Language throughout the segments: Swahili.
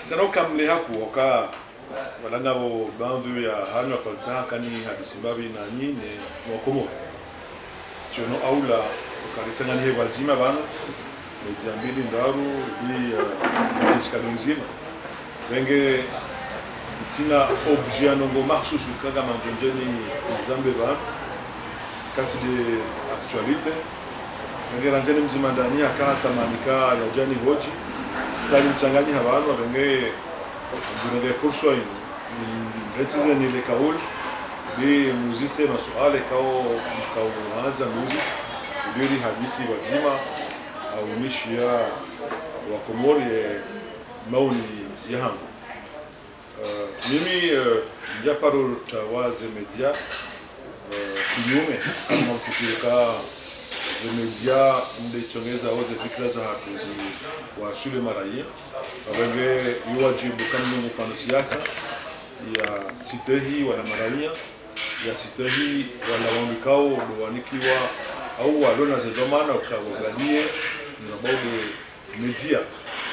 sana kamle haku waka walanga bo bandu ya hano kwa tsaka ni hadisimbabi na nyine mwakomo chono aula ukaritanga ni wazima bana mejiambili ndaru bi iskadunzima wenge sina objet nongo mahsusu kaga manjonjeni zambe ba kati de actualité wenge ranjeni mzima ndani akata manika ya jani hoji stali mchanganyi habari wenge dunenge fursa hii retize ni le kaul bi muziste masuale kao anza muzis bili hadisi wazima au mishia wa Komori maoni yangu mimi japaro tawaze media kinyume kama mfikirika media ndechongeza wote fikra za hatuzi wa shule maraia wenge yuwajibu kama mfano siasa ya sitehi wala maraia ya sitehi wala wambikao wanikiwa au walona zezomana ukawagadie na bado media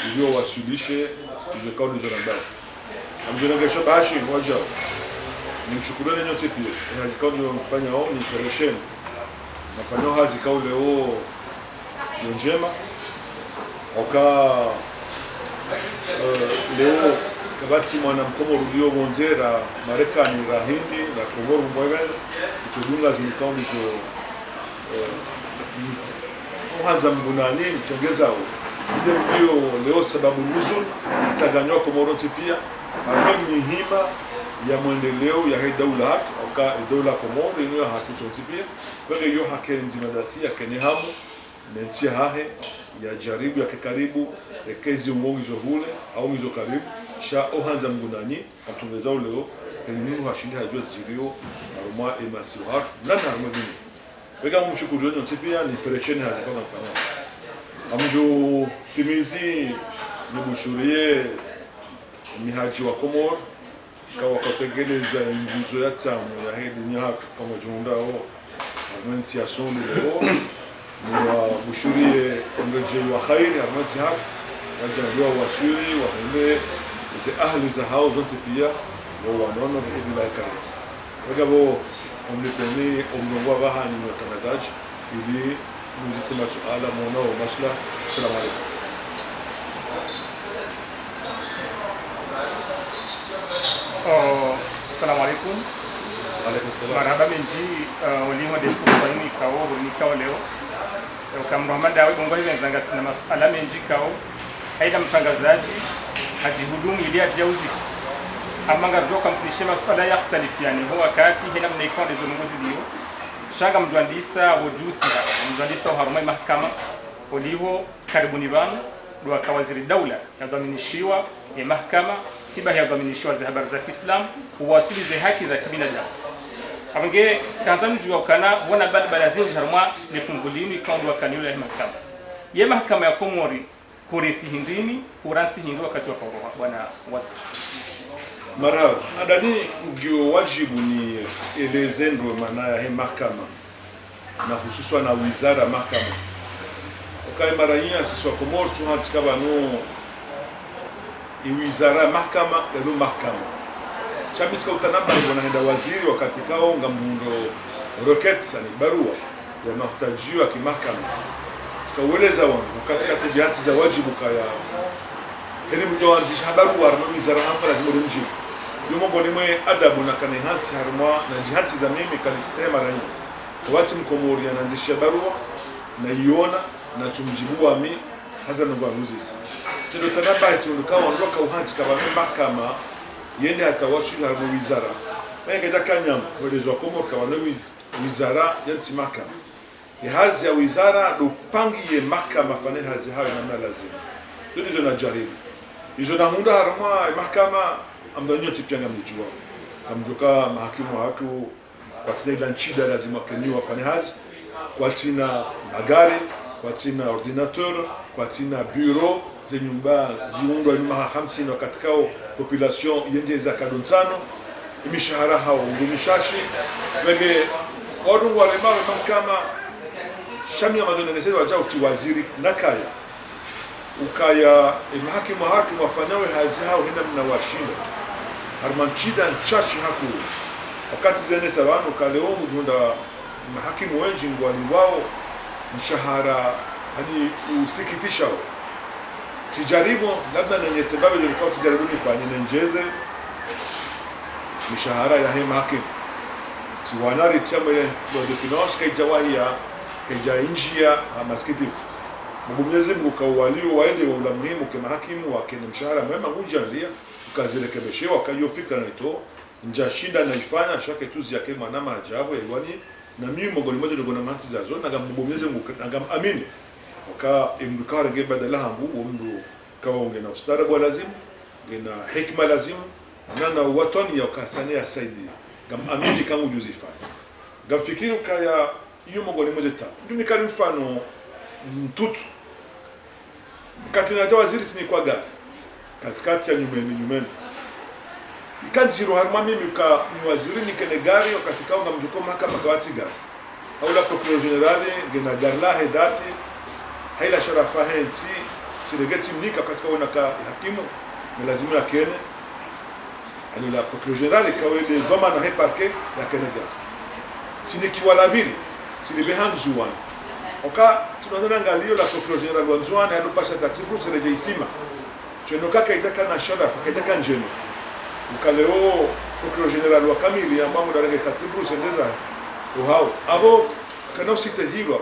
ilio wasilishe ile kauli za namba amjongesha bashi moja nimshukurani nyote pia na zikao mfanya au ni operation nafanya hazi kauli leo njema oka leo kabati mwana mkomo rudio monzera Marekani rahindi na Komoro mwewe kutudunga zilikao hizo uhanza mbunani mchongeza ndio leo sababu nuzul taganywa Komoro pia ni hima ya mwendeleo ya hii daula hatu au daula Komoro ndio hatu pia kwa hiyo hakeni mjinadasi ya kenehamu nensia hahe ya jaribu ya karibu ekezi umongizo hule au mizo karibu sha uhanza mbunani atungeza leo nini hashindi hajua zirio aruma emasiwar nana armadini wega mshukuru nyote pia ni operation hazikao nafanya amjo timizi nibushurie mihaji wa Komoro kwa wakategeleza nguzo ya tamu ya hii dunia hatu kama jundao mwenzi ya sondo leo ni wa bushurie ongeje wa khairi amati hatu wajaliwa wasiri wa hende ze ahli za hao zote pia wa wanono bila karibu wega bo omnikoni omnongwa bahani ni watangazaji ili muzisema suala mwana wa masla. Assalamu alaykum. Assalamu alaykum. Alaykum salam. Marhaba menji walimu de kufanya kao leo ukamrahman dawe bongozi wenzanga sina masuala menji kao aidha mtangazaji hajihudumu ili ajauzi amanga doka mpishe masuala yakhtalifiani huwa kati hina mnaikon des zongozi dio shanga mjandisa wojusi mjandisa harumai mahakama oliho karibuni banu dua kawaziri daula yadhaminishiwa ya mahakama siba yadhaminishiwa za habari za Kiislam uwasili za haki za kibinadamu abange sikanza mjua kana bona balazim jarma lifungulini kaundu wakanilo ya mahakama ya mahakama ya Komori kurithi hindini kuransi hindu wakati wa koroha bwana waziri marhaba adani ndio wajibu ni elezendwe maana ya mahakama na hususan na wizara mahakama kwa maraia sisi wa Komoro tunatika bano wizara mahakama ya mahakama chabisika utanamba wanaenda waziri wakati kao ngamundo rocket yani barua ya mahtajio ya kimahakama tukaweleza wangu katika jihati za wajibu kaya ili mtoanzisha habari wa wizara hapa lazima rumjibu yumo mwe adabu na kanihati harma na jihati za mimi kanistema raia watu mkomori anaanzisha barua na iona na tumjibu wami hasa ndo muzisi tendo tanaba tundukawa ondoka uhanti kama mahakama yende atawasili harma wizara wengi dakanyam welezo Komoro kama wizara yanti mahakama hazi ya wizara dupangiye mahakama fane hazi hawe namna lazima tulizo na jaribu hizo na hunda harma mahakama amdanyote pia ngamjua amjoka mahakimu watu kwa tina nchida lazima kenyiwa fane hazi kwa tina magari kwa tina ordinateur kwa tina bureau ze nyumba ziundwa ni maha 50 wakati kao population yende za kadonsano imishahara hao ngumishashi wege odungu wale mahakama Shamia madonelezwa wajao kiwaziri nakaya ukaya mahakimu hatu wafanyawe hazi hao hina mnawashinda harmanchida nchachi haku wakati zene sabanu ukaleo mjunda mahakimu wengi ngwali wao mshahara hani usikitisha wao tijaribu labda nenye sababu nilikuwa tijaribu nifanye nenjeze mishahara ya hema hakimu si wanari chama de finance kaijawahia kaijainjia maskitifu Mwenyezi Mungu kawalio waende wa muhimu kama hakimu wake ni mshahara mwema ngujalia ukazirekebeshewa kayofika na ito nja shinda naifanya shaka tuzi yake manama ajabu yawani na mimi mongoni moja ndio na mati za zona ngam Mwenyezi Mungu ngam amini waka imdukara ngeba dala hangu mndu kaonge na ustarabu lazima na hekima lazima na watani ya kasania saidi ngam amini kama ujuzi fanya ngam fikiru kaya hiyo mongoni moja ta ndio nikali mfano mtutu katina ja waziri sini kwa gari katikati ya nyumeni ikanziro harma mimi ni waziri ni kene gari wakati kaunga mjuko mahakama kawati gari au la procureur general gena garla hedati haila sharafa henti tiregeti mnika katika wana ka hakimu ni lazima yakene ani la procureur general kawede goma na he parquet ya kene gari tiniki wala bili tilibehanzuwan oka tunaona ngalio la procureur general wanzwana yanopasha tatibu sereje isima chenoka kaitaka na sharafa kaitaka njeno ukaleo procureur general wa kamili ambao ndarege tatibu sendeza uhao abo kana usite hilo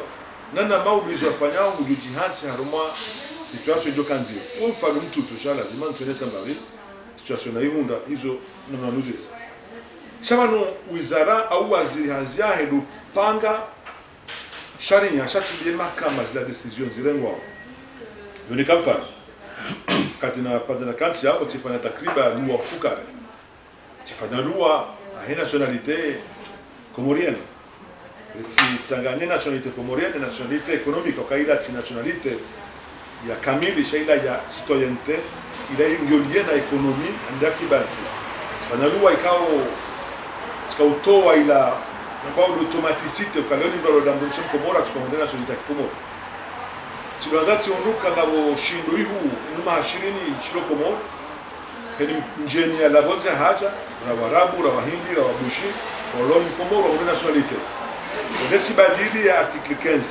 nana maulizo afanyao mujihansi haruma situation ndio kanzio mfano mtu toshala lazima tueleze mbali situation na hiunda hizo na nuzisa shabano wizara au waziri hazia hedu panga sharia shati mahakama zila decision zirengwa yoni kamfa katina padana kanti yao tifanya takriba lua fukare tifanya lua a nationalité comorienne tsanganye nationalité comorienne nationalité économique okaila ti nationalité ya kamili shaila ya citoyenneté ila ingiolie na ekonomi andaki bansi tifanya lua ikao ila ambao automaticité ukaloni ndo dambulisho komora tukomondena nationalité komora Chilwangati onuka ngabo shindo ihu numa 20 chilo komora keni njeni ya laboza haja na warabu na wahindi na wabushi koloni komora wa nationalité ndeti badili ya article 15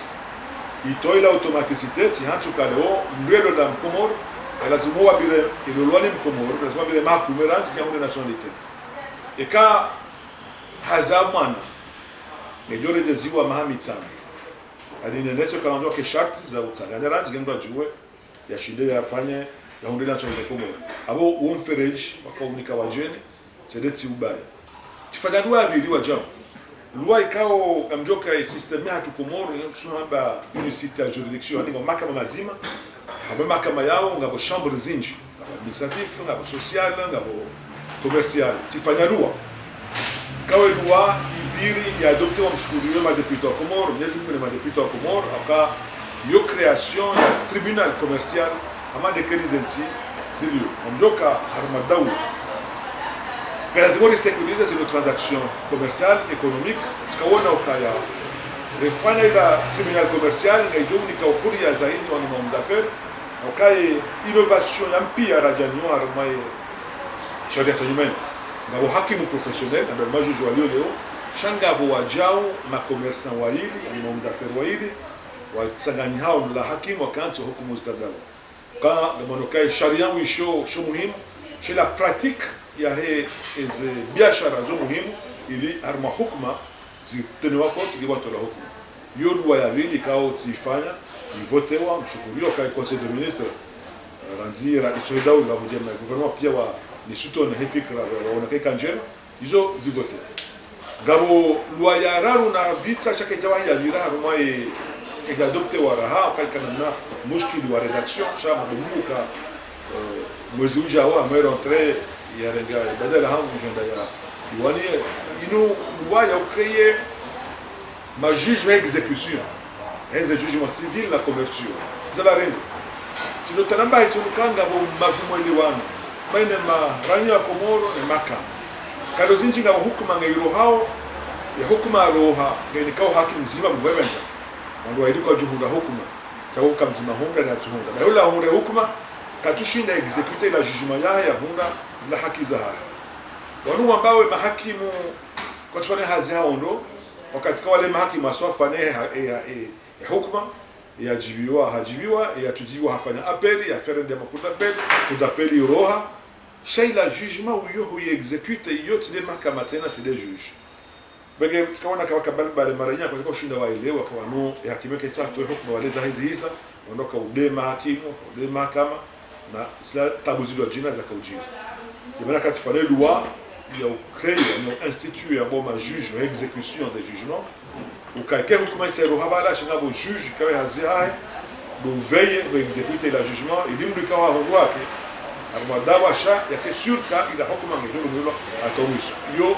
itoila automaticité ti hantu kaleo ndwelo la komora lazima wabire ilolwani komora lazima bile makumeranzi ya nationalité eka hazamana ngejore jeziwa mahamitsana alinenezo kaondoa ke sharti za utanga ranzi ngendo ajue ya shinde ya fanye ya hundela so komora abo umfereji wakaumnika wajene tedeti ubaya tifanya dua abili wajao loi ikao amjoka system ya tukomoro suhamba unicité ya juridiction ni mahakama mazima abo mahakama yao ngabo chambre zinji administratif ngabo social ngabo commercial tifanya dua kawe loi ibiri ya adopté wa mshukuriyo madepito wa Komoro nyezi mkune madepito wa Komoro aka yo création ya tribunal commercial ama de kelizenti zilio mjoka harmadawu lazima sécuriser zile transaction commerciale économique tukawona ukaya refanya ila tribunal commercial ngaijo ni kaufuri ya zaidi wa mambo d'affaires ukaye innovation ya mpia rajani wa harmaye sharia humaine ngabo hakimu professionnel na majuju walio leo shangabo wajao ma commerçant waili ni mambo d'affaires waili watsangani hao la hakimu wakaanza hukumu zitadawa kwa monokai sharia wisho sho muhimu chez la pratique ya he eze biashara zo muhimu ili arma hukma zitenewa kwa kiwato la hukma yodwa ya vili kao tifanya ivotewa mshukuriwa kwa conseil de ministre ranzira isoidau la hujema gouvernement pia wa ni sutone hefikra waona kanjera hizo zivote ngabo lwa ya raru na bitsa chake jawahi ya viraru mai adopté waraha kalkana mushkili wa rédaction chama bumuka mwezi ujao ame rentré ya renga badala hangu jenda ya wani ino lwa ya créer ma juge exécution les jugements civils la commerciaux zabarendo tinotanamba hitunukanga bo mavumo liwana baina marangi ya Komoro na Maka kado zinji ngabo hukuma ngairo hao ya hukuma roha ngeni kao hakimu mzima mwebenja ndio aidiko juhunda hukuma chako kamzima hunda na tuhunda na yule hunde hukuma katushinda execute la jugement ya hunda la haki za haya wanu ambao mahakimu kwa tufanya hazi haondo wakati kwa wale mahakimu aswafane hukuma yajibiwa hajibiwa yatujibiwa hafanya appel ya faire d'appel roha shay la jugement où yo execute yo tide mahakama tena tide juge bege tukaona kama kabali maranya kwa kushinda waelewa kwa no hakimu kaisa to hukuma waleza hizi hisa ondoka udema hakimu udema kama na sila tabuzi wa jina za kaujini yabana kati fale loi ya créer un institut ya bon juge exécution des jugements ou quelqu'un vous commence à rohabala chez un juge qui a hazia do veille de exécuter le jugement et dim du kawa roi que armadawa sha ya que sur ka ila hukuma ngelo ngelo atomiso yo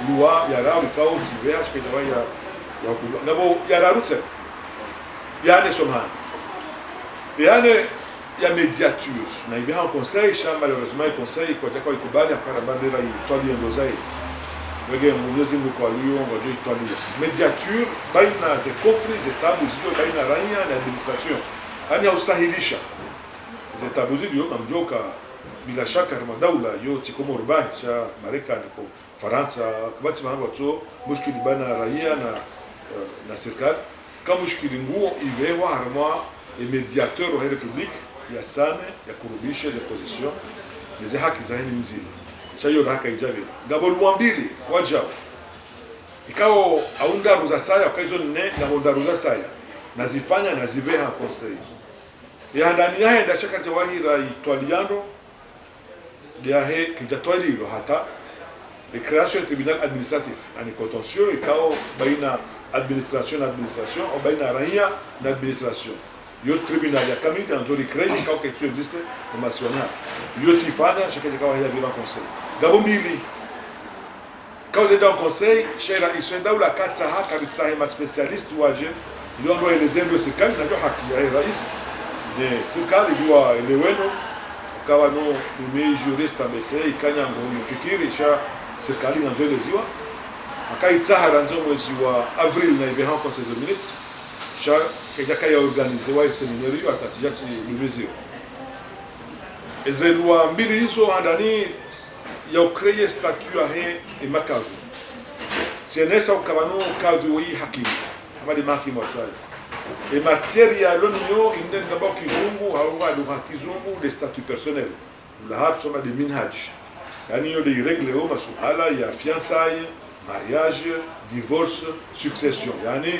loi ya rawi kao tivea que travaille ya hukuma ngabo ya rarute yani somhan yani ya médiature na hivi un conseil cha malheureusement conseil kwa takao ikubali akara bandera itwali ndozai wege mwenyezi Mungu kwa leo ngojo itwali médiature baina ze conflits zetabu zio baina raia na administration ani usahilisha zetabu zio mamjoka bila shaka kama daula yote kama urban cha Marekani kwa Faransa kubati mambo tu mushkili baina raia na serikali kama mushkili nguo iwewa harma médiateur wa republique ya sana ya kurudisha ile position hizo haki za hini mzima cha hiyo haki ijabe ngabo luambili wajao ikao aunda ruza saya kwa hizo nne ngabo ruza saya nazifanya nazibeha conseil ya ndani yake ndio chakati wahira itwaliano dia he kitatwalilo hata le création du tribunal administratif ani contentieux ikao baina administration au baina raia na administration yo tribunal ya kamiti anzori kredi kwa kitu existe na masionat yo tifanya shikaje kwa hili bila conseil gabo mbili cause d'un conseil shera isenda ula kata haka bitsahe ma specialist waje ndio ndo elezendo serikali na ndio haki ya rais ne serikali biwa eleweno kawa no ni jurist ambese ikanya ngo fikiri sha serikali ndio eleziwa akaitsaha nzo mwezi wa avril na ibe ha conseil de ministre sha kaya ya organize wa seminario atatijati nimezio ezelwa mbili hizo handani ya ukreye statut ahe e makavu sienesa ukabano kadhu yi hakimu amali makimu wasai e matière ya l'union inde ngabo kizungu hawa lugha kizungu des statuts personnels la harf soma de minhaj yani yo de règles o masuala ya fiançailles mariage divorce succession yani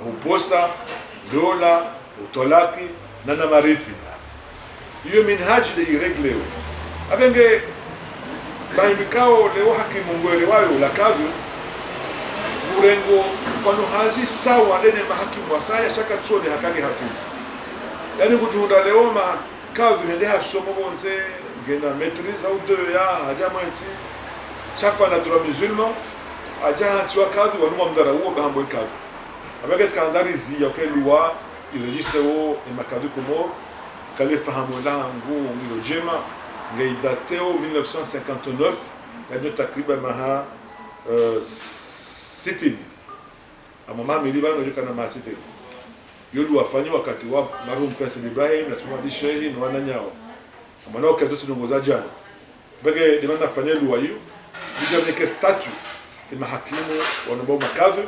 uposa dola utolaki na marithi hiyo minhaji de iregleo abenge baimikao leo hakimu ngwere wayo la kadhu urengo mfano hazi sawa lene mahakimu wasaya shaka tsone hakani hakimu yani kutunda leo ma kadhu hende hasomo bonze ngena maîtrise au de ya haja mwanzi chafa na droit musulman aja hantiwa kadhu wanuma mdara uo bahambo kadhu avec ce scandalisé il y a quelle loi il registre au makadu komo kale fahamu la ngo ngilo jema ngai daté au 1959 ndio takriban maha sitini amama miliba ndio kana ma sitini yulu afanya wakati wa marhum Prince Ibrahim na tumadi shehi na wananyao amana wakati tunongoza jana bege demanda fanya loi hiyo ndio ni statut ya mahakimu wanabao makadhi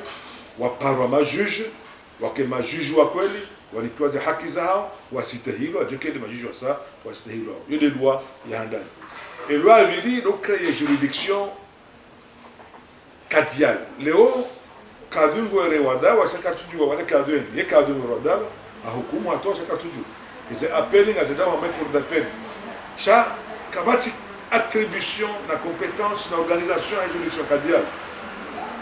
waparwa majuge wake majuge wa kweli walitoaza haki zao wasite hilo ajokele majuge wasa wasite hilo yo de loi ya ndani et loi vili do créer juridiction kadial leo kadungo rewada washaka tujua wale kadun ye kadungo rewada ahukumu atosha katuju is appeling as a dawa cour d'appel cha kabati attribution na compétence na organisation ya juridiction kadial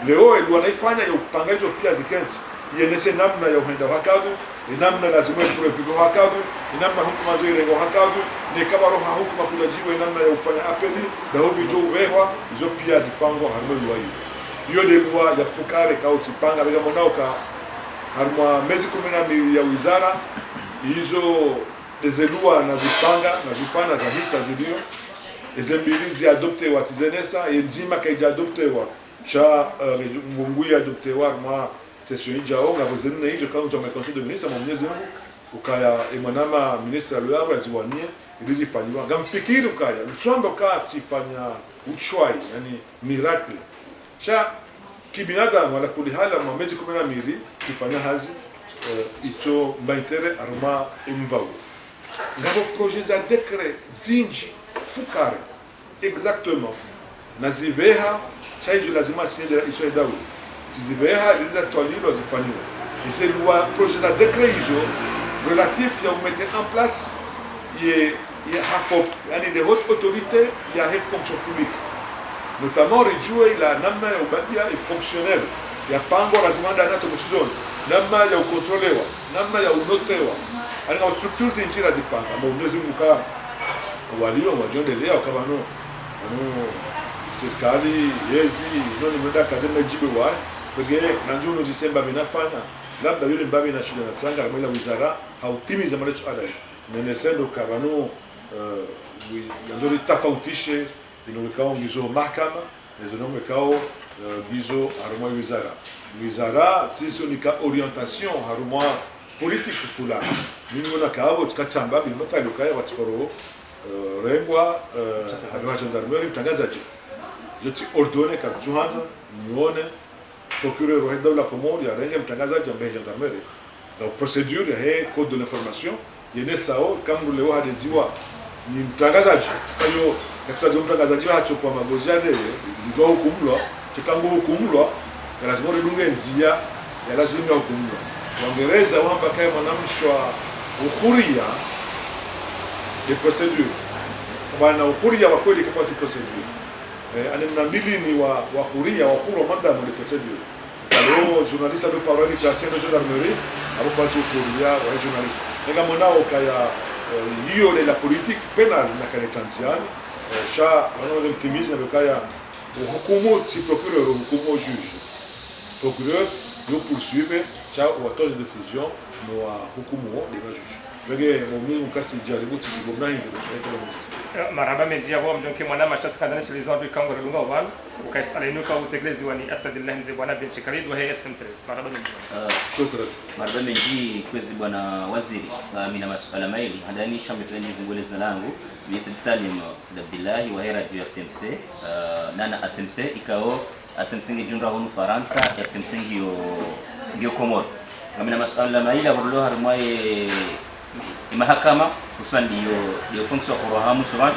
leo ilikuwa naifanya ya upanga hizo pia zikenzi yenese namna ya uenda wakadhu namna lazima iprofiko wakadhu namna hukuma zoe rengo wakadhu ni kama roha hukuma kula jiwe namna ya ufanya apeli na hobi jo wewa hizo pia zipangwa harmoni wa hiyo de loi ya fukare kauti panga bega monauka harma mezi 12 ya wizara hizo dezelua na zipanga na zifana za hisa zilio ezembilizi adopte watizenesa yenzima kaija adopte wa cha mungu ya adopte wa ma session ijao ngabo zenu hizo kama za conseil de ministre mu Mwenyezi Mungu ukaya emanama ministre lwabo yaziwanie ilizifanywa ngamfikiri ukaya mtsombo kati fanya uchwai yani miracle cha kibinadamu wala kuli hala mwezi 12 kifanya hazi ito maitere arma imvao ngabo projet za décret zinji fukare exactement nazibeha chaizo lazima siende iso dawo zibeha iliza twalilo zifanywa ese loi projet za décret izo relatif ya mettre en place il hafop yani des hautes autorités il y a fonction publique notamment rejue ila namna ya ubadia et fonctionnel ya pango lazima ndana to kusidoni namna ya ukontrolewa namna ya unotewa ani na structures zinjira zipanga mo Mwenyezi Mungu ka walio wajondelea kama no serikali yezi ndio mwenda kazi mjibu wa bege na ndio Disemba binafanya labda yule mbabe na shida na tsanga mwela wizara hautimiza malezo adai nenesendo kabano ndio tofautishe zinawekao ngizo mahakama zinawekao ngizo harumwa wizara sisi ni ka orientation harumwa politique fulani mimi na kaabo tukatsamba bimafanya kaya watikoro rengwa harumwa gendarmerie mtangazaji joti ordonne ka tuhanza nione procureur wa dawla komori arenge mtangazaji ambaye gendarmerie la procédure ya code de l'information yene sao kama leo hadeziwa ni mtangazaji kayo katika mtangazaji hacho kwa magozi yale ndio hukumlwa kikango hukumlwa lazima ridunge nzia ya lazima hukumlwa Waingereza wamba kama mwanamshwa uhuria de procedure bwana uhuria wa kweli kwa procedure ani mnambili ni wa huria wa huru madam de procedure alors journaliste de parole de station de gendarmerie abo kwa uhuria wa journaliste nga monao kaya hiyo la politique pénale na kanetanziani cha wana mtimiza kaya hukumu si procureur hukumu juge procureur yo poursuivre cha watoa décision no hukumu de juge bege mimi mkati jaribu tibona hivi marhaba mendia kwa mjonke mwana mashasi kadani shilizo ndio kango runga wanu ukaisala inuka utekelezi wani asadillah mzee bwana binti Khalid wa hayat Centres marhaba mendia shukran marhaba mendia kwezi bwana waziri mina masuala maili hadani shambetani vingoleza langu Mr. Salim Abdullah wa radio FMC nana ASMC ikao ASMC ni junda honu Faransa FMC ndio Komoro mina masuala maili abullo harmai mahakama hususan ndio function kwa hamu suran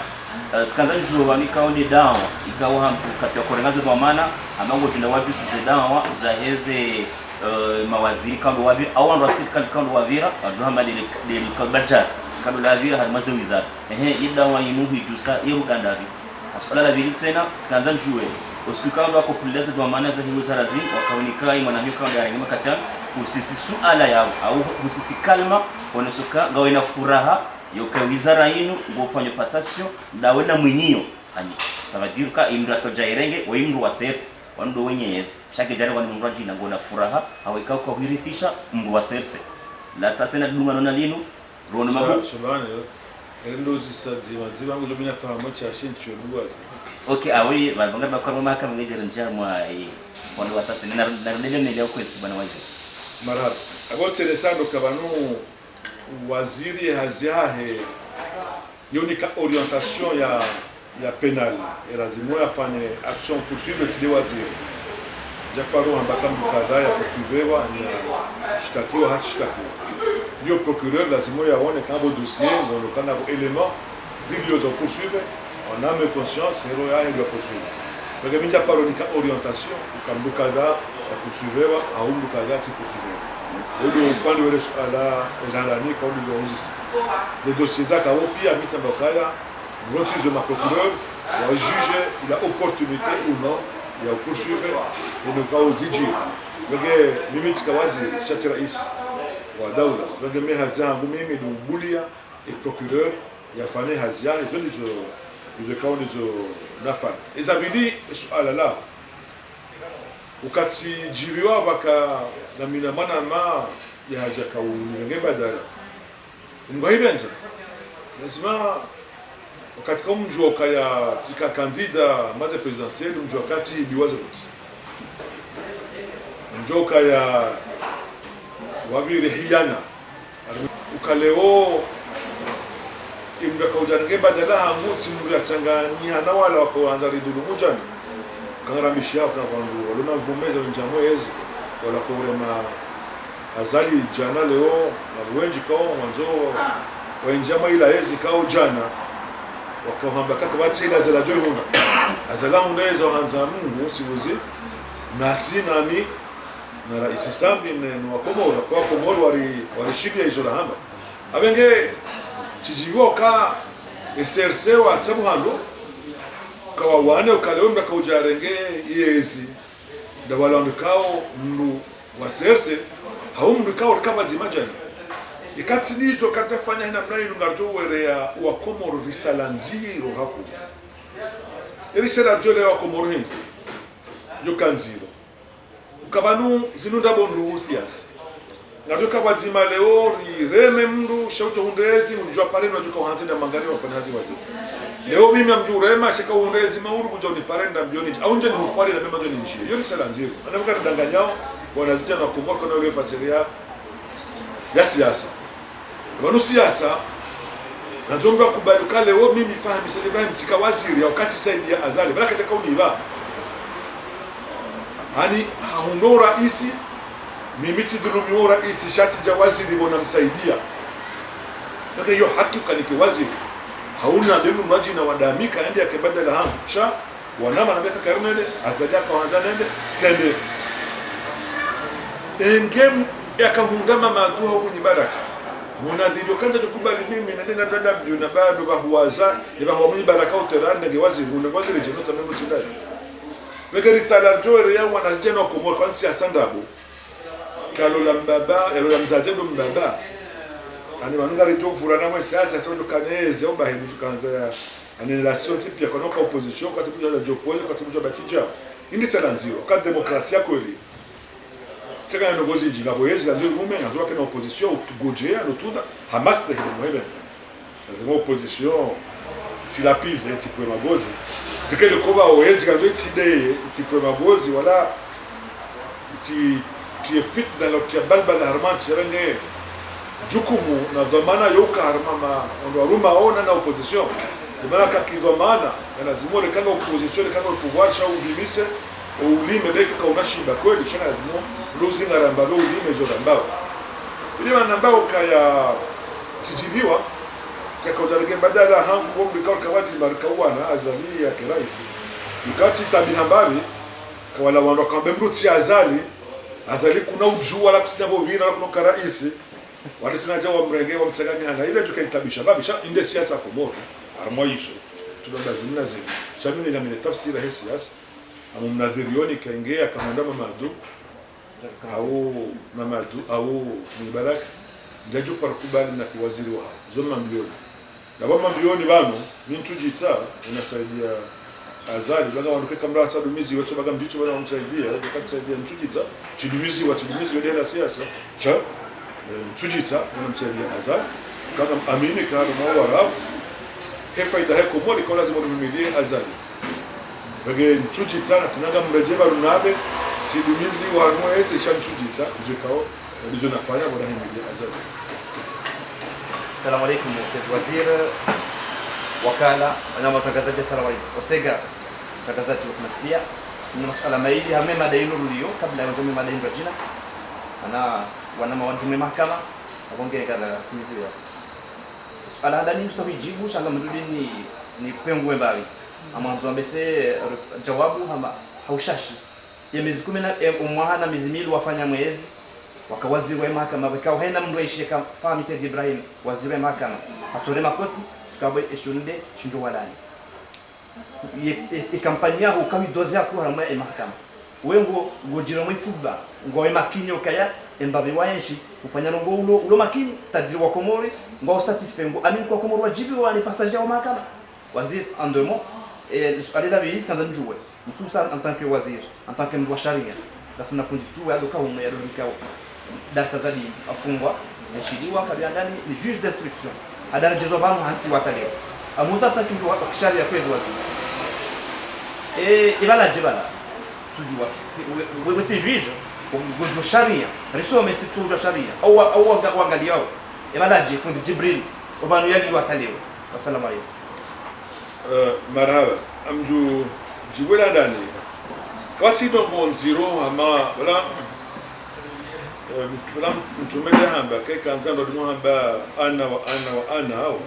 skandal jo wani kaunde dawa ikawa hampu katika kurengaza kwa maana amango tunda wapi sisi dawa za heze mawaziri kando wabi au ndo asili kando wavira Abdullah de Kalbajar kando la vira halimaze wizara idawa yinuhu itusa yerugandavi asala la vili tena skandal jo hospitali wako kuleza kwa maana za wizara zin wakaonika imana kando ya ngema kachana usisi suala yao au usisi kalma onesoka gawena furaha yoka wizara yinu ngofanya passation dawena mwinyio ani savadiruka imra to jairenge waimru wa sersi wando wenyezi shake jare wani mraji na ngona furaha aweka kwa kurithisha mru wa sersi la sasa na dunga nona linu rono mabu subhana endo zisadziwa ziba ngo mina fahamu cha shincho duwazi okay awi banga bakwa maka mngejera njamwa wando wa sasa na ndio nilio kwesi bana waziri marhaba aboteresando kabanu waziri haziahe yonika orientation ya penal erazimo afanye action poursuivre tili waziri japaro ambaka mkadha ya poursuivrewa ni shtakiwa hatishtakiwa yo procureur lazimo yaone kama dossier ngono kana element zilio za poursuivre on a mes conscience hero ya ndio poursuivre bega minja paro nika orientation ukambukadha ya poursuivrewa au mbukadha ti poursuivrewa odo upande wale ala ndani kwa ndio ofisi ces dossiers za kao pia misa bakaya notice de procureur wa juge il a opportunité ou non ya poursuivre et donc au ziji bege mimi tikawazi chati rais wa dawla bege me hazia ngumimi dubulia et procureur ya fane hazia hizo kao hizo nafa ezabidi suala la ukati jiriwa baka na mina mana ma ya haja ka unenge badala ngoibenza lazima wakati kama mjoka ya tika kandida maze presidentiel mjoka kati biwazo joka ya wabiri hiyana ukaleo imda kaujange badala hangu simura changanya na wala wakaanza ridulu mujani kangaramisha kwa kwangu walona mvumeza njamo yezi wala kwa azali jana leo na wengi kwa mwanzo wa njama ila yezi kwa jana wakahamba kaka wati ila zala joy huna azala hunda hizo hanza Mungu sibuzi nasi nami na rais sambi na Komoro kwa Komoro walishibia hizo rahamba abenge chijivoka SRC wa tsabuhando kwa wane ukalomba kwa ujarenge yezi da walondikao mru wa SRC haumrikao kama dimajani ikatinizo katafanya hina mnai lungarjo were ya wa Komoro risalanziro hapo erisera jole wa Komoro hindi yokanziro ukabanu zinunda bondu usiasi ngadoka bazima leo reme mndu shauto hundezi unjua pale unajuka hanzenda mangali wa panazi wazi leo mimi amjua rema cheka hundezi mauru kujo ni parenda mbioni au nje ni hufari na mema ndio ni njia hiyo ni sala nzito anavuka kudanganyao wanazija na kumbuka na ile pateria ya siasa banu siasa nazomba kubaluka leo mimi fahamu sasa Ibrahim tika waziri wakati Said ya Azali baraka takauniba hani haundora isi mimi tidulumiwa rais shati jawaziri bona msaidia kaka hiyo haki kanike waziri hauna ndio mwaji na wadamika ende akibadala hamu cha wanama na beka karnele azaja kwa hanza nende sende engem yakahundama maduha huko ni baraka munadhirio kanda tukubali mimi na nenda dada na bado bahuwaza ni bahuwa baraka uteranda gewaziri unawaziri jenota memo tindani weke risala jore ya wanazijana wa Komoro kwansi ya sandabo kalola mbaba elola mzazendo mbaba ani manunga rito furana mwe sasa sondo kaneze omba hinu tukanza ani relation type ya konoka opposition kwa tukuja za jopozo kwa tukuja batija indi sana nziro kwa demokrasia kweli tsaka no gozi jinga boyezi la nziro mume nziro kana opposition utugojea lotunda Hamas de himo lazima opposition tilapize tipo magozi dikele koba oyezi kanzo tideye tipo magozi wala ti fit dans le balbal harman serenge jukumu na dhamana yoka harmama ndo aruma ona na opposition dhamana kakidhamana lazima ile kama opposition ile kama pouvoir cha ubimise ulime beki kwa unashiba kweli shana lazima losing arambalo ulime zo rambao ile manambao kaya tijibiwa kwa kujarige badala hangu mbikao kawati markawana azali ya kiraisi ukati tabihambali kwa wala wando kambe mruti azali Azali kuna ujua la kusinya bovina la kunoka raisi wale tunaja wa mrenge wa msaganyana ile tukaitabisha babisha inde siasa Komoro armo hizo tunabazimna zini chamini na mimi tafsiri hii siasa amu mnadhirioni kaingea kamandama madu au madu au Mubarak ndajo parkubali na waziri wa zoma milioni na bama milioni bano mintujita unasaidia Azali baga wanuke kamera sadumizi wetu baga mdicho bana wamsaidia akatsaidia mtujita chidumizi wa dela siasa cha mtujita unamsaidia Azali kama amini kana mwa warab hefaida heko moli kwa lazima tumimilie Azali baga mtujita na tunaga mrejeba runabe chidumizi wa mwezi sha mtujita jikao ndizo nafanya bora himilie Azali. Assalamu alaykum waziri wakala na matangazaji salamu Ortega tangazaji wa nafsia na masuala maili hame madainu rulio kabla ya mtume madainu rajina ana wana mawajibu mahakama abonge kala tizia ala ndani msawijibu shanga mdudi ni pengwe mbali amanzo ambese jawabu hama haushashi ya miezi 10 umwahana miezi miwili wafanya mwezi wakawaziri wa mahakama wakao hena mndu aishie kama Fahmi Said Ibrahim waziri wa mahakama atore makosi kabe eshunde shinjo walani ikampanya ukawi dozea kwa harama ya mahakama wengo ngojira mwifuba ngowe makinyo kaya embabe wayeshi kufanya ngo ulo makini stadiri wa Komori ngo satisfait ngo amin kwa Komori wajibu wa ni passager wa mahakama waziri en deux mots et aller la visite quand on joue tout ça en tant que wazir en tant que mwa sharia lazima fundi tu ya doka ume ya doka darasa zadi afungwa yashiriwa kabla ndani ni juge d'instruction adara jezo banu hansi wataleo amuza takindu wa sharia kwezi waziri ibala jibala tujua wewe si juge mgonjwa sharia risome situ sharia au angalia imalaji fundi Jibril ubanu yali wataleo. Assalamu alaykum. Marhaba amju jiwela ndani kati ndo nziro ama wala mtumele hamba keka mtando dumo hamba ana hao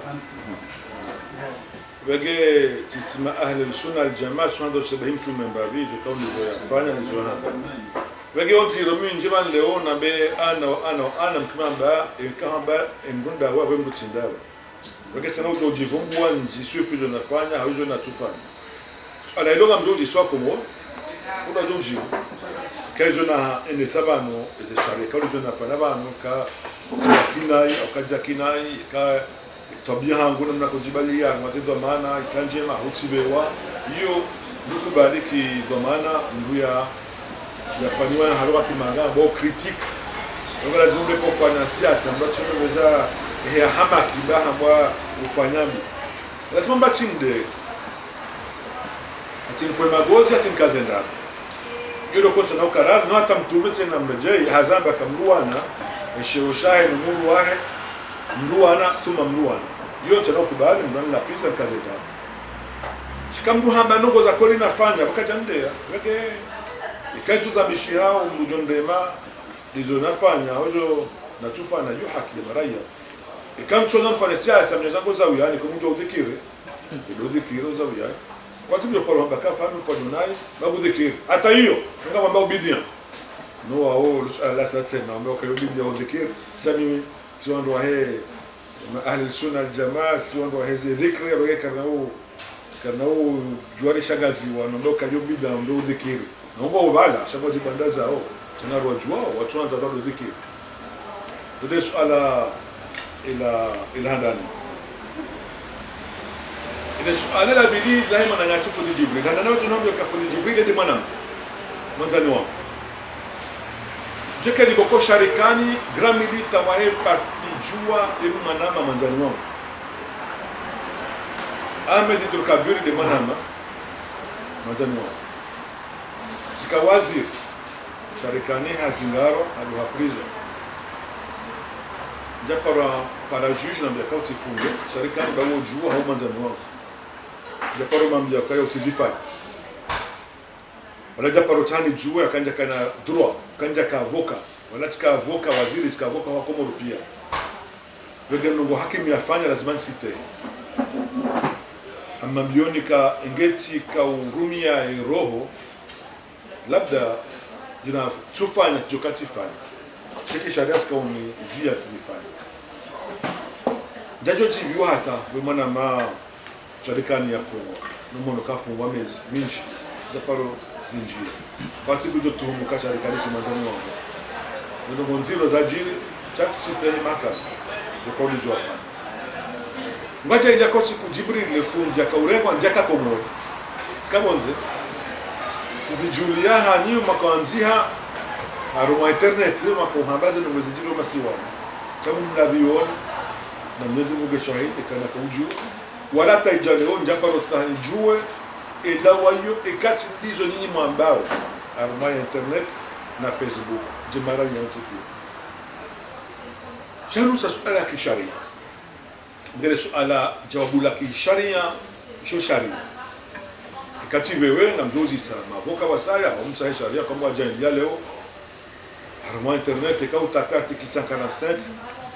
wege tisima ahli sunna aljamaa swando shabahi mtume mbavizo kauli zoyafanya nizo hamba wege onziro mimi njema leo na be ana mtume hamba ikahamba ngunda wa bembu tindawa wege tena ujivumbwa njisifu hizo nafanya hizo natufanya alailonga mjoji swako mo una donji kazo na ene sabano eze chare kauli jona fana bano ka kinai akaja kinai ka tabia hangu na kujibalia matendo maana ikanjema hutibewa hiyo ndukubariki dhamana nduya yafanywa na halwa kimanga bo critique ndio lazima mbe kufanya siasa ambacho tunaweza ya hama kibaha mwa ufanyami lazima mbatinde ati kwa magozi ati kazenda yule kosa na ukarazi no hata mtume tena mrejei hazamba kamruana eshoshahe numuru wahe mruana tuma mruana yote na kubali mrana pisa kazenda shikamdu hamba nongo za koli nafanya wakati ndea weke ikazu za mishi hao mjondema ndizo nafanya hojo natufana yu haki ya maraya ikamchoza mfanya siasa mnyango za uyani kumjo udhikire ndio udhikire za uyani watu ndio pale mbaka fahamu mfano naye babu dhikiri hata hiyo kama mambo bidia no wao la sasa na mambo kwa bidia udhikiri sasa mimi si wando wa ahli sunna aljamaa si wando wa hizi dhikri ya kana huo juari shagazi wanaondoka hiyo bidia ndio udhikiri naomba ubala shamba jibandaza hao tunarwa juao watu wanaanza bado dhikiri ndio swala ila handani ile swala la bidii daima na nyati fundi Jibril kana nawe tunaomba kwa fundi Jibril ndi mwanzani wao jeke liboko sharikani gramili tawahe parti jua emu manama mwanzani wao Ahmed Durkabiri de manama mwanzani wao sika waziri sharikani hazingaro alihaprizo japara para juge na mbakauti funge sharikani bawo jua au mwanzani wao japaro mambia kwa utizifai wala japaro tani jua kanja kana droit kanja ka avoka wala tika avoka waziri tika avoka wa Komoro pia wege nungo hakimu yafanya lazima site amma bioni ka engeti ka urumia roho labda jina tufanya jokati fanya siki sharia ska uni zia tizifanya jajo jibiwa hata we mwana ma sharikani ya fungo numono kafungwa mezi minshi japaro zinjira bati bujo tuhumu ka sharikani chimanzani wangu ndio nziro za jiri chati site maka jokoni jwa ngaja ile kosi ku Jibril le funja ka urengo njaka Komoro sikabonze tizijulia hanyu makanziha aruma internet lima ko hambaze no mezijiro masiwa chamu mnabiona na Mwenyezi Mungu shahidi kana kuju wala taijale on japaro tanjue edawa hiyo ekati ndizo nyinyi mwambao aruma internet na Facebook jimara nyanzo pia sharu sa suala ya kisharia ngere suala jawabu la kisharia sio sharia ekati wewe na mdozi sana mavoka wasaya au msahi sharia kama wajaindia leo aruma internet eka utakati ki 145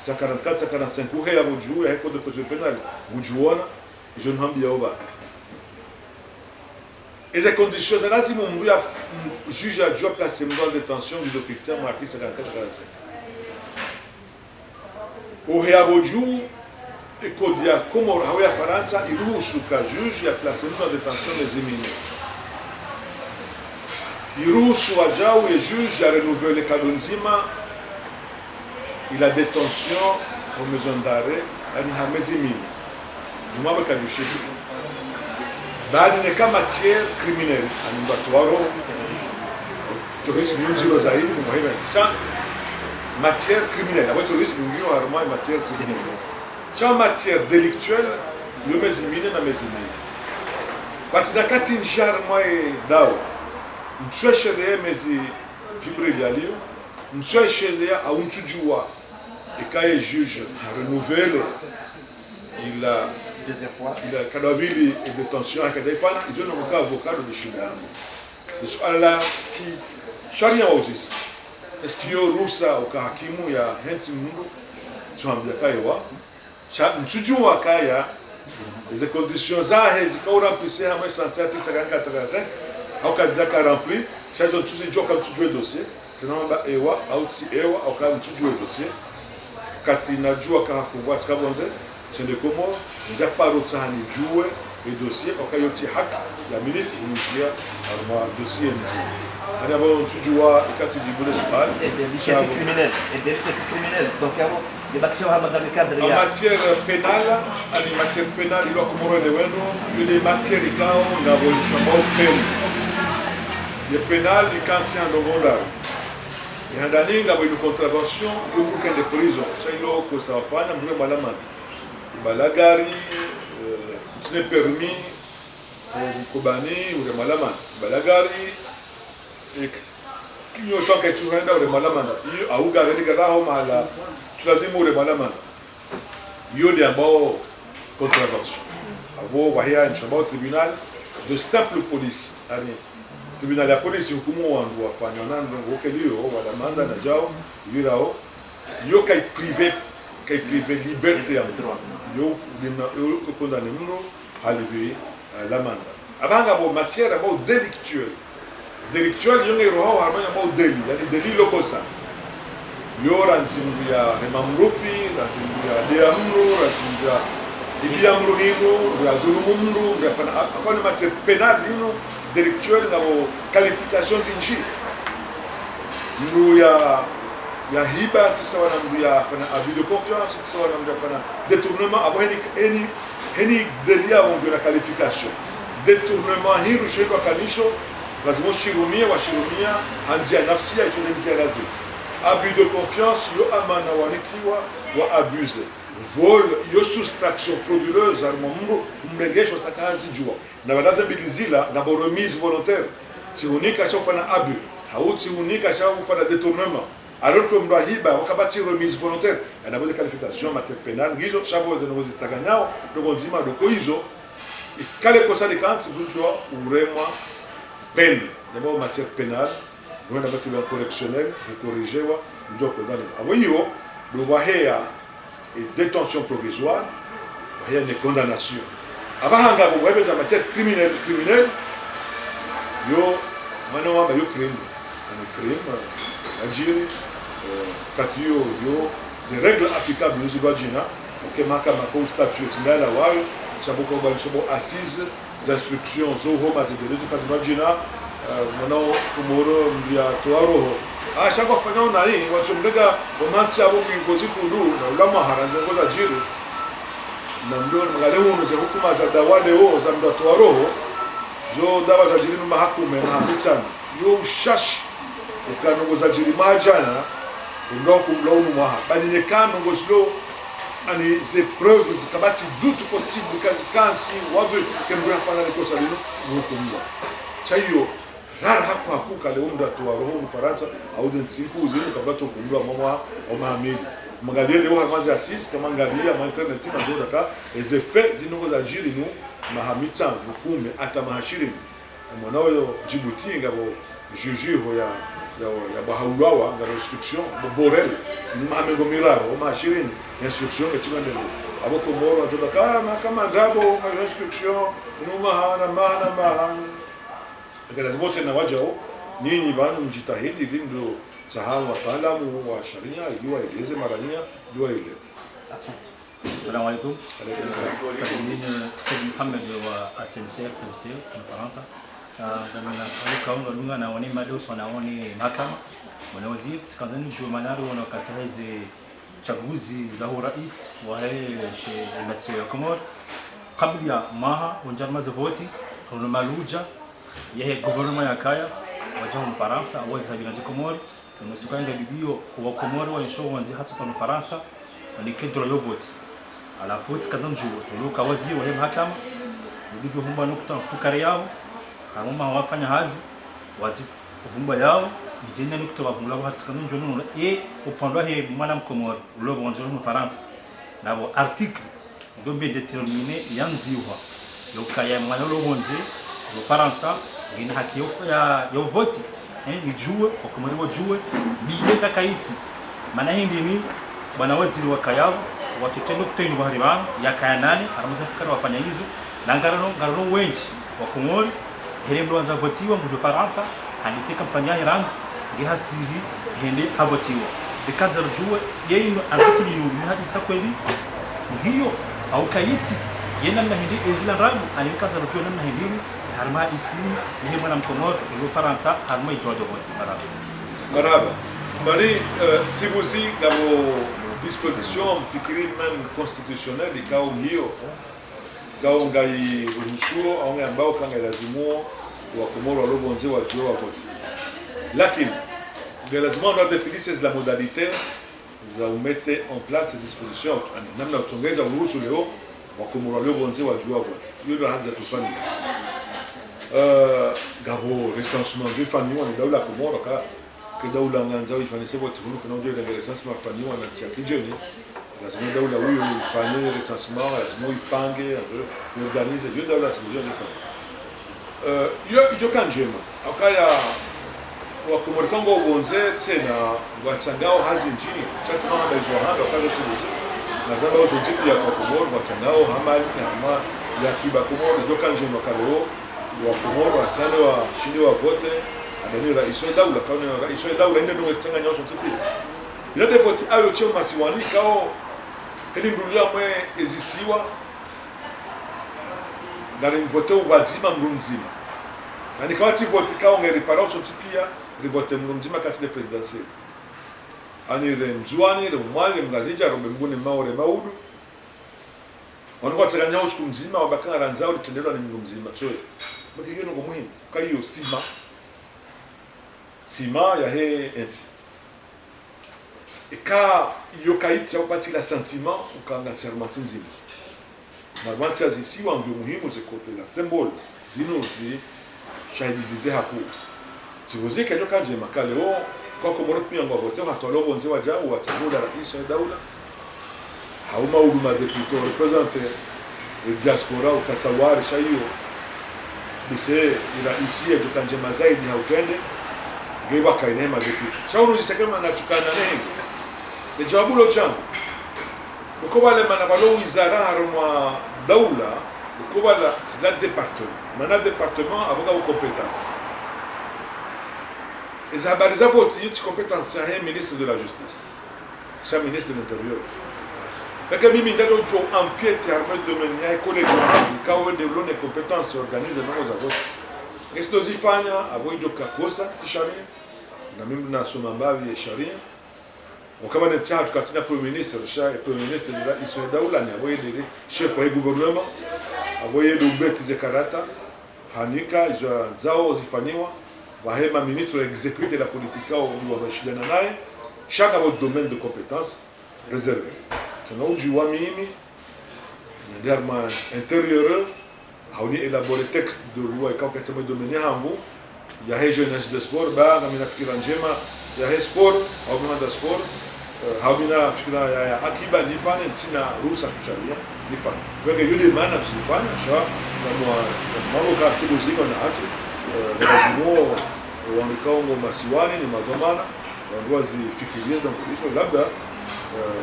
144 145 uhe ya mujuu ya code de procédure pénale mujuona je ne hambia oba et les conditions de lazima mruya juge a dû placer en détention du officier mon article 54 45 uhe ya mujuu code ya Komoro hawa ya Faransa iruhusu ka juge ya placer en détention les éminents iruhusu wajao et juge a renouveler kado nzima ila détention aux maisons d'arrêt yani hamezi mimi jumaba kadushiki bali ne kama matière criminelle animbatwaro tourisme nziro zaidi muhimu cha matière criminelle avec tourisme ndio harma matière criminelle cha matière délictuelle yo mezimine na mezimine bati nakati njara mwa dawa mtweshe de mezi Jibril alio msio sheria au mtujua ikaye juge renouvelé il a kadabili et détention akadaifana izo na avocat de shindano swala ki sharia wazisi eskiyo rusa ukahakimu ya henti mungu tuambia kaiwa mtujua kaya les conditions zahe zikaura pise hama sancerti chakanga takaze au kadaka rempli chazo tuzi joka mtujue dossier tunaomba ewa au ti ewa au kama mtujue dossier kati najua kahafungwa tikabonze chende komo nja paro tsahani juwe le dossier okayoti hak ya ministre initial arma dossier nju ana bo tujua ikati dibule swal et des criminels donc yabo de baksho ha dans le cadre en matière pénale en matière pénale il komoro de wendo des matières kao na bo chamo pen le pénal ikanti andongola yandani ngabo une contravention de de prison ça ilo ko safana mwe malama balagari tune permis kubani ule malama balagari kinyo toka tunaenda ule malama hiyo au gari garaho mala tulazima ule malama hiyo ndio ambao contravention abo wahia nchambao tribunal de simple police ani tribunal ya polisi hukumu wangu wafanya nando ngokelio wala manda na jao virao yo kai privé liberté ya droit yo condamné mno halibi la manda abanga bo matière bo délictuelle yo ngai roho harmanya bo deli yani deli lokosa yo ranzimbu ya remamrupi ranzimbu ya diamru ranzimbu ya ibiamru hino ya dulumumru ya fana akone matière pénale hino délictuelle ngabo qualification zinji mru ya hiba tisawa na mru ya fana abus de confiance tisawa na mru ya fana détournement abo heni delia wangu na qualification détournement hiru sheko kanisho lazima shirumia hanzia nafsia itunenzia lazima abus de confiance yo amana wanikiwa wa abuse vol yo soustraction frauduleuse armambo mbengesho sakazi jua na badaza bilizila na remise volontaire si unika cha kufanya abus hauti unika cha kufanya détournement alors que mrahiba wakabati remise volontaire anaboza qualification matière pénale gizo chabo zenozi tsaganyao donc ndima doko hizo kale kosa de kanti bujwa uremwa peine d'abord matière pénale on a battu le correctionnel pour corriger wa ndoko ndani aboyo do wahea et détention provisoire wahea ne condamnation abahanga bo webeza matière criminelle yo mwana wa yo crime ajiri katio yo ces règles applicables aux Ibadjina que mahakama kwa statut tindala wao chaboko balchobo assise instructions zo homa zedelezo kazi Ibadjina mwana kumoro ndia toaroho shaka fanya na hii watu mdega romansi abo kuingozi kundu na ulama haranza ngoza jiri na ndio ngaleho za hukuma za dawale ho za mdo toaroho zo dawa za jiri numa hakume na hapitana yo ushash ukano za jiri majana ndio kumlaumu mwaha bali ne kano ngoslo ani ces preuves zikabati doute possible kazi kanti wabe kembra fana likosa lino hukumwa chayo rara hapo hakuka leo mda toaroho Mfaransa au de nsiku zini kabato kumlwa mwa au mahamidi mangalia leo hamazi assise kama ngalia ma internet na ndio daka les effets zinongo za jiri no mahamita hukume ata mahashiri mwanao Djibouti ngabo juju ya bahaulawa ngabo instruction borel mamengo miraro mahashiri instruction etimandelo abo komoro ndio daka kama ndabo ma instruction numa hana lazima tena wajao nyinyi bana mjitahidi ili ndio sahamu wataalamu wa sharia ikiwa eleze marania ndio ile. Assalamu alaikum. Mimi Said Muhammad wa SMC Mfaransa. Damina alikaunga lunga na wani mado wanaoni mahakama wanawaziri sikandani juu manaro wanakataza chaguzi za urais wa Masio ya Komoro kabla ya maha unjarma za voti kuna maluja yeye gouvernement ya kaya wajamu Mfaransa aweza bila Komoro tunasukanga bidio kwa Komoro wa show wanzi hasa kwa Mfaransa ni kedro yo vote alafu tsikadam juu tuloka wazi wa mahakama bidio humba nokta fukari yao kama wafanya hazi wazi kuvumba yao jina ni kutoa vula wa hatika njono e upandwa he mwana mkomoro ulo bonzo mu Faransa na bo article do be déterminer yanziwa yo kaya mwana lo bonze mu Faransa ina haki yo vote ni jue kwa kumariwa jue biye kakaiti maana hindi ni bwana waziri wa kayavu watutendo kutendo bahari bana ya kaya nani aramaza fikara wafanya hizo na ngarano wengi wa Komoro herembo anza votiwa mu Faransa handisi kampanya hiranzi ngihasiri hende havotiwa bikaza rujue yeyino artikuli ni hadisa kweli ngiyo au kaiti yena na hindi ezila rabu anikaza rujue na hindi harma isini ni mwana mkomoro mu Faransa harma itoa do maraba bali sibuzi gabo disposition fikiri même constitutionnelle ikao hiyo kao ngai ruhusuo au ambao kanga lazimo wa Komoro walobonze wa jua vote lakini lazima on doit définir la modalité za umete en place ces dispositions namna utongeza uruhusu leo wa Komoro walobonze wa jua vote hiyo ndio haja tufanye gabo recensement de famille ni daula Komoro que daula nganza ifanise vote kuna ndio ile recensement famille na tia kijoni lazima daula huyo ifanye recensement lazima ipange organize hiyo daula sio yo kanjema akaya wa Komoro Kongo bonze tena watangao hazi nchini chati mama bezo handa kaza tsibuzi na zaba uzo tipi ya Komoro watangao hamali na ya kiba Komoro yo kanjema kalo wa Komoro asane wa shindi wa vote adani rais wa daula kaona rais wa daula ndio ndio tanganya uzo tipi ile de vote ayo cheo masiwani kao hili ndulia mwe ezisiwa ngari vote ubazima mrunzima yani kawati vote kao ngeri parao sotipia rivote mrunzima kasi le presidentiel ani re mzuani re mwali mgazija rombe mbuni maore maudu wanukwa tsakanya usiku mzima wabakanga ranzao litendelwa ni mrunzima tsoe baki hiyo ngo muhimu kwa hiyo sima ya he ensi eka yokaiti au pati la sentiment ukanga sermenti nzima marmanti azisiwa ndio muhimu zikote la symbole zinozi shahidizize hapo sivoze kanyo kanje makaleo kwa Komoro pia ngo vote hatolo bonze wajao watabula rais wa daula hauma huduma deputy represente diaspora ukasawari shayo bise ila isi ya tukanje mazaidi hautende ngeba kainema deputy shauri zisekema na tukana nengi le jawabu lo changu ukobale mana balo wizara haruma daula ukobala c'est le département mana département avoka aux compétences et ça baliza vote yiti compétence ya ministre de la justice cha ministre de l'intérieur parce mimi ndado jo empiète armée de domaine ya collègue kawe de l'one compétence organise nango za vote esto zifanya aboijo kakosa kisharia na mimi nasoma mbavi ya sharia wakama ne tcha tukatina premier ministre de la Israël daula ni aboye de chef wa gouvernement aboye de ubeti ze karata hanika izo zao zifanywa wahema ministre exécute la politique au washindana naye chaque votre domaine de compétence réservé tena ujiwa mimi ndarma intérieur hauni élaborer texte de loi et quand katima domaine hangu ya jeunesse de sport ba na mina fikira njema ya sport au mwana sport habina fikira ya akiba nifanye tina ruhusa kusharia nifanye wenge yule maana tusifanye sha kama mambo ka siku ziko na haki lazima wanikongo masiwani ni magomana ndio zifikirie donc hizo labda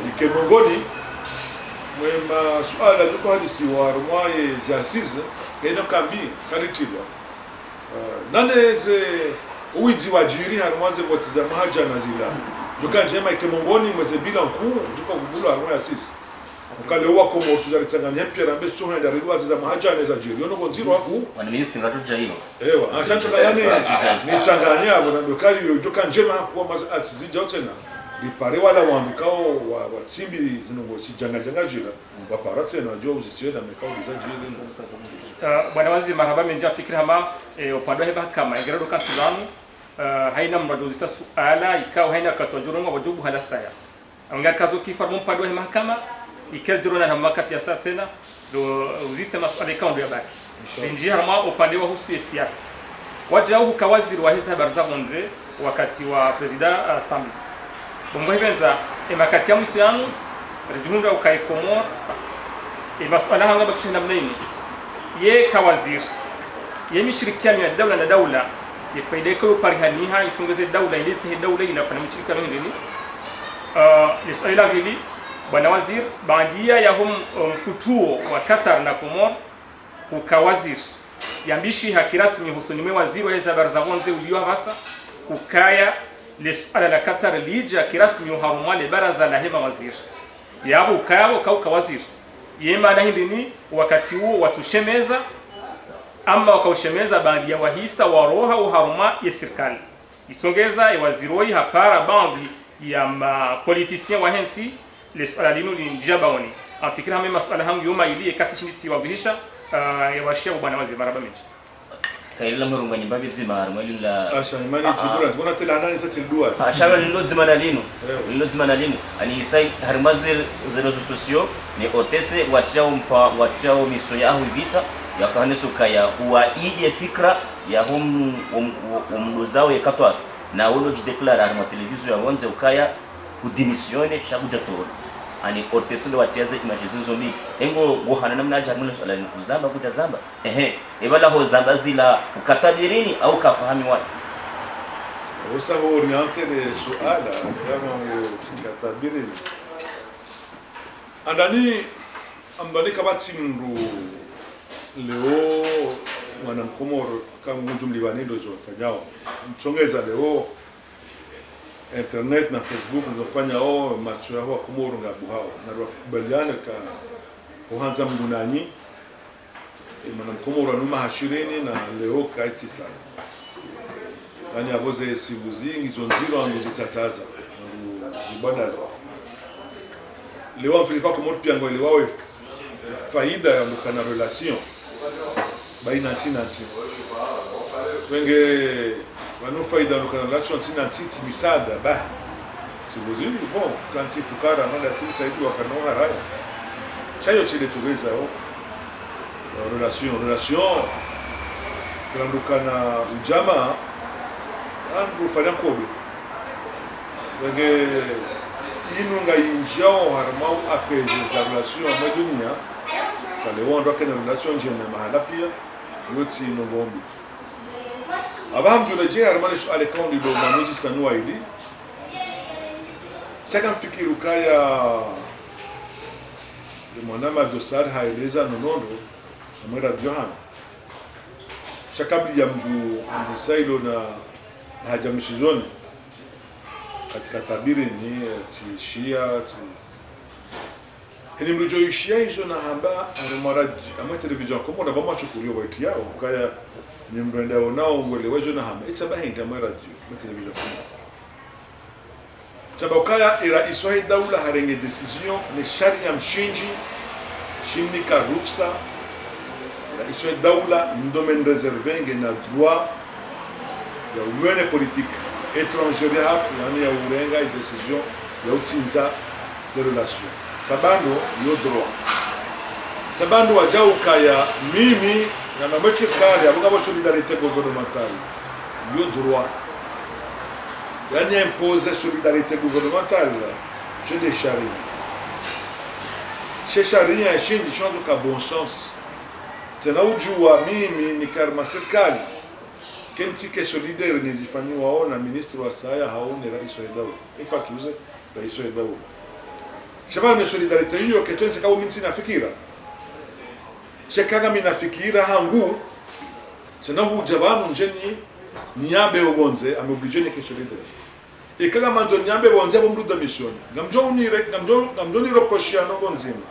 ikemongoni mwema swala tuko hadisi wa rumwaye za siza eno kambi kalitibwa naneze uwizi wa jiri harumwaze botiza mahaja na zila joka njema ikemongoni mweze bila nkuu juko vubulu harumwa ya sisi ukale uwa Komoro tuzalitanganya pia rambe soha nda riwa za mahaja na za jiri yono bonziro wako wana ministri ngatuja hilo ewa achantaka yani ni changanya abo ndoka yo joka njema kwa maza asizija tena ripare wala wambikao wa tsimbi zinongo chijanga jira wapara tena jo uzisiwe na mekao za jiri bwana wazi marhaba menja fikira hama upande heba kama ingerado kansilano haina mrado zisa suala ikao haina katonjoronga wajibu halasaya angar kazo kifar mpande hema kama ikeldirona na makati ya sasa tena do uzisa masuala ikao ndio baki njia hama upande wa husu siasa waja huko kawaziri wa hizo habari za bonze wakati wa president Sami bongo hivenza emakati ya musianu rejunga ukaikomor masuala hanga bakishinda mneni ye kawazir ye mishirikiano ya dawla na dawla yefaida ko parihaniha isongeze dawla ilisi dawla inafanya mshirikano ndini lisala hili bwana wazir bandia ya hum mkutuo wa Qatar na Komor ukawazir yambishi hakirasmi husuni waziri wa habari za vonze ulio hasa ukaya lisala la Qatar lija kirasmi uharumale baraza la hema wazir yabo ukao kauka wazir yema na hindini wakati huo watushemeza ama wakaushemeza bandi ya wahisa wa roha uharuma ya serikali isongeza ya waziroi hapara bandi ya politicien wa hensi leswala linu linjabaoni afikira hame masuala hangu yoma ili katishinditi wabihisha ya washia bwana waziri maraba meji kaila murunga nyimbabi zima harumali la asha imani tibura tukona tela nani tatildua asha lilo zima na lino ani sai harumazir zerozo sosio ni otese wachao miso ya ahu ibita ya kahanesu kaya uwaidi fikra ya umdozao ya katwa na wolo jideklara haruma televizio ya wanze ukaya kudimisione shabuja toro ani ortesilo watiaze imajezo zombi engo gohana namna jamuna swala ni kuzamba kuja zamba ebala ho zamba zila ukatabirini au kafahami wapi usa ho oriente de suala kama ukatabirini andani ambani kabati ndu leo mwana mkomoro kama mjumli wanindo zo fanyao mchongeza leo internet na Facebook nzofanya macho yao Komoro ngabu hao na wakubaliana ka kuanza mgunanyi mwana Komoro numa hashirini na leo kaiti sana yani aboze sibuzingi zonziro angu zitataza zibadaza leo mfilipa Komoro pia ngo leo faida ya mkana relation baina nchi wenge wano faida no kana relation tina titi misada ba sibuzini bon kanti fukara manda sisi hivi wakano haraya chayo chile tuweza relation kana ujama andu fanya kobe wenge inunga injao harmau apeze la relation ma dunia kale wando kana relation jema mahala pia yoti no bombi abam tunaje harmani swali kaundi do manuji sanua ili chaka mfikiru kaya mwanama dosar haeleza nonondo amera Johan chakabli ya mju msailo na hajamshizoni katika tabiri ni tishia hili mrujo ishia hizo na hamba arumara ama television komo na bama chukurio waiti yao kaya ni mrenda onao ngwelewezo na hamba itabahinda mara radio television komo sababu kaya ira iswahi daula harenge decision ni sharia mshinji shimnika ruksa ira iswahi daula domaine réservé na droit ya umene politique étranger hatu yani ya urenga i decision ya utinza de relation sabando yo droit sabando wajauka ya mimi na mamechi kali abuga solidarité gouvernementale yo droit yani impose solidarité gouvernementale chez des charia chez charia shindi chanzo ka bon sens tena ujua mimi ni karma serikali kenti ke solidaire nizifanywa waona ministre wa saya haone rais wa daula ifatuze rais wa daula sababu ni solidarite hiyo ketoni kama mimi nafikira shekaga mimi nafikira hangu sana hujabanu njeni niabe ogonze amobligeni ke solidaire ikaga manzo niabe bonze bomruda mission ngamjo unire ngamjo ni reprochiano gonzima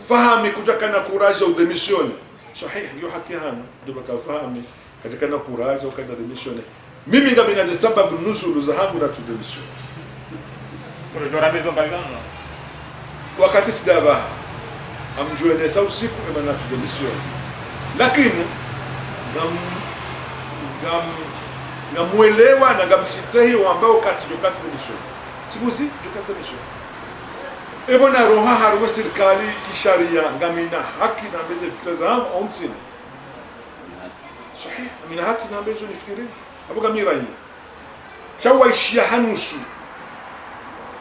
fahami kujakana courage au démission sahihi yo haki hana dubaka fahami katika na courage au kada démission mimi ngamina de sababu nusulu za hangu na tu démission kwa jora bezo mbagana wakati sidaba amjuene sa usiku emana tu démission lakini ngamuelewa na ngamsitehi ambao kati jokati démission sibuzi jokati démission ebona roha harwe serikali kisharia ngamina haki na mbeze fikra zangu au mtsini sahihi mina haki na mbeze nifikiri abuga mirani shawaishia hanusu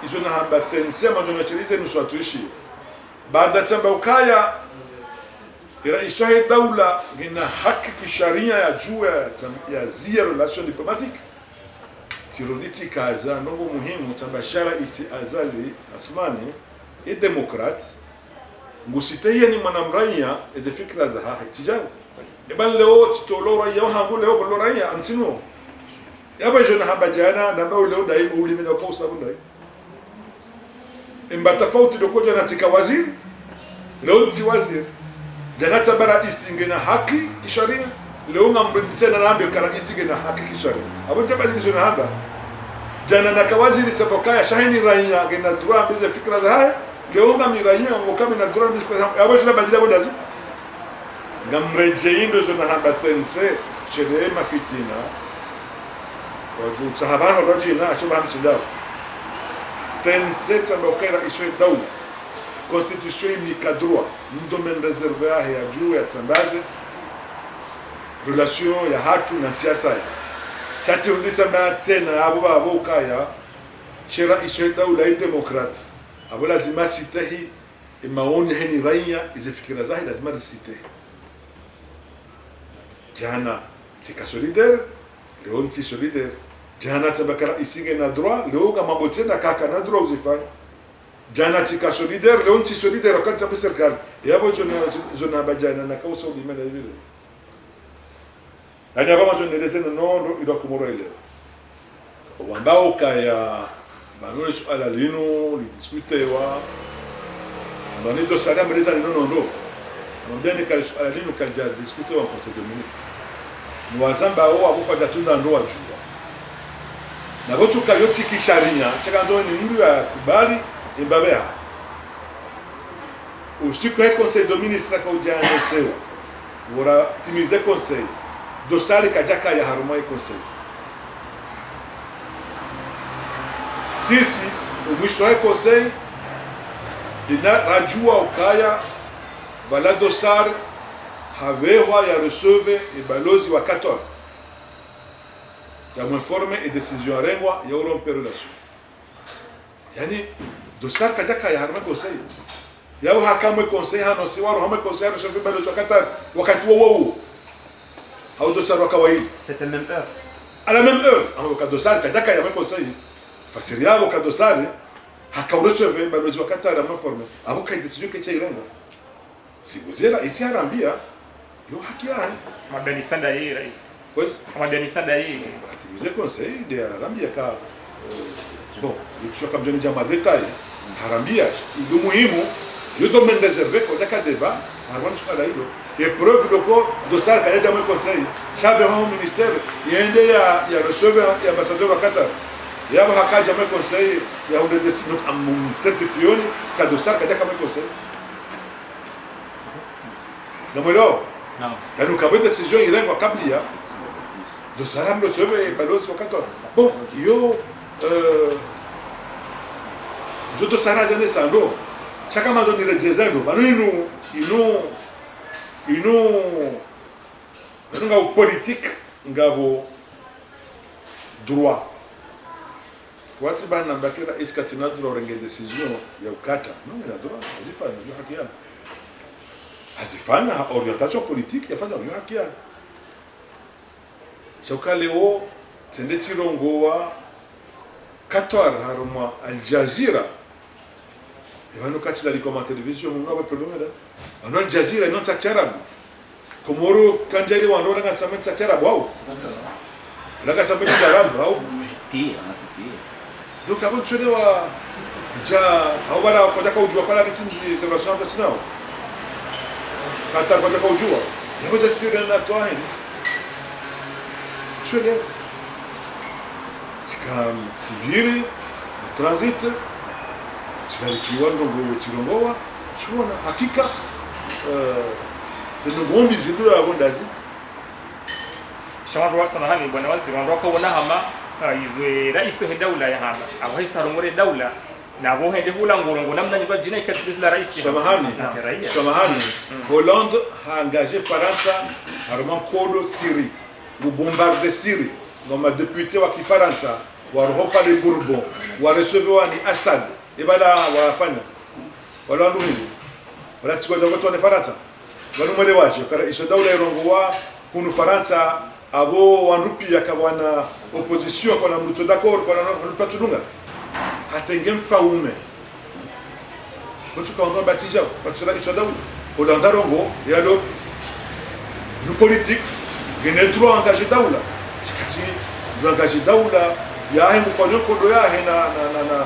izo na hamba tense majona chelize nusu atuishi baada tamba ukaya rais wa daula gina haki kisharia ya juu ya zia relation diplomatique tiruditi kaza nongo muhimu tambashara isi azali Athmani e demokrat ngusiteye ni mwanamraia eze fikra za haki tijao eban leo titolo raia hangu leo bolo raia antino yaba jona haba jana na bao leo dai ulimena kwa sababu dai imba tofauti doko jana tika waziri leo ti waziri jana tabara isinge na haki kisharia leo ngambitse na rambe kara isinge na haki kisharia abo tabali jona haba jana na kawaziri sabokaya shahini raia gena droit bize fikra za haya leo ngamiraia ngokame na droit bize fikra abo jona badila bodazi ngamrejeindo jona haba tense chele mafitina wajuu sahabana rojina ashaba mtindao tense sabokaya isho daula constitution imika droit un domaine réservé ya juu ya tambaze relation ya hatu na siasa chati undisa na tena abo babo kaya shera isho daula ya demokrat abo lazima sitahi maoni heni raia izifikira zahi lazima zisite jana tika solidaire leo nti solidaire jana tabakara isinge na droit leo kama botena kaka na droit uzifanye jana tika solidaire leo nti solidaire wakati wa serikali yabo zona bajana na kausa ulimena vile ani aba majoneleze no ilo kumoro ile wambao kaya banole swala lino lidiskutewa ndani do sala mreza lino ndo mbele kali swala lino kalja diskutewa kwa conseil de ministre mwazamba wao abuko datunda ndo wajua na botu kayoti kisharia chaka ndo ni mtu ya kubali imbabea usiku ya conseil de ministre kwa ujana sewa wora timize conseil dosari kajaka ya harumai conseil sisi mwisho wa conseil dina rajua ukaya bala dosari havewa ya receve e balozi wa 14 ya mwenforme e decision rengwa ya urompe relation yani dosari kajaka ya harumai conseil yao hakamwe conseil hano siwaro hamwe conseil receve balozi wa 14 wakati wo au dosari wa kawaida C'était même heure. à la même heure en cas dosari kadaka ya conseil fasiri yabo ka dosari hakaureceve balozi wa Qatar ameforme abo ka decision ke chairenga si buzera isi harambia yo haki yani Afghanistan da hii rais pues Afghanistan da hii atimize conseil de harambia ka bon il comme je jama détail harambia ndio muhimu yo domaine réservé kwa daka débat harwana swala hilo épreuve doko dosari ka ya conseil chabe wa ministère yende ya receve ya ambassadeur wa Qatar yabo hakaja mwe conseil ya unde décision am certifioni ka dosar kaja kama conseil namolo Naam. yani ukabwe decision irengwa kabla dosar am receve balozi wakati bon yo zo dosara zene sando chaka mando ni rejezando banu ino nga politique ngabo droit watu bana bakira iskatina droit renge decision ya ukata no ina droit azifanya yo haki yake azifanya orientation politique yafanya yo haki yake soka leo tende tirongoa 14 haruma Al Jazeera Ivano kati la likoma television mungawa pelomeda Al Jazeera non takarabu Komoro kanjali wandona ngasama takarabu wao Laga sabuni jarabu wao nasikia donc avant de wa ja hawala kutaka ujua pala litinzi observation hapa sinao kata kutaka ujua yaweza siri na toa hili tuele tikam sibiri transit tikalikiwa ndo tirongoa tuona hakika c'est bon bizibu ya bondazi shawarwa samahani bwana waziri wandoka wana hama izwe rais wa daula ya haba au haisa rumore daula na bo hende hula ngorongo namna nyumba jina ikatibisi la rais samahani Hollande a engagé Faransa harman kodo Syrie ou bombarder Syrie ngoma député wa Kifaransa warohopa le Bourbon warecevoir ni Assad ibala wafanya wala ndugu wala tiko jago to Faransa wala mwele waje kara iso daula irongowa kunu Faransa abo wandupi yakabwana opposition kwa na mtu d'accord kwa na patulunga hatengem faume kutuka ndo batija patula iso daula Hollanda rongo et alors nous politique gene droit engagé daula kati engagé daula ya he mfano kodo ya he na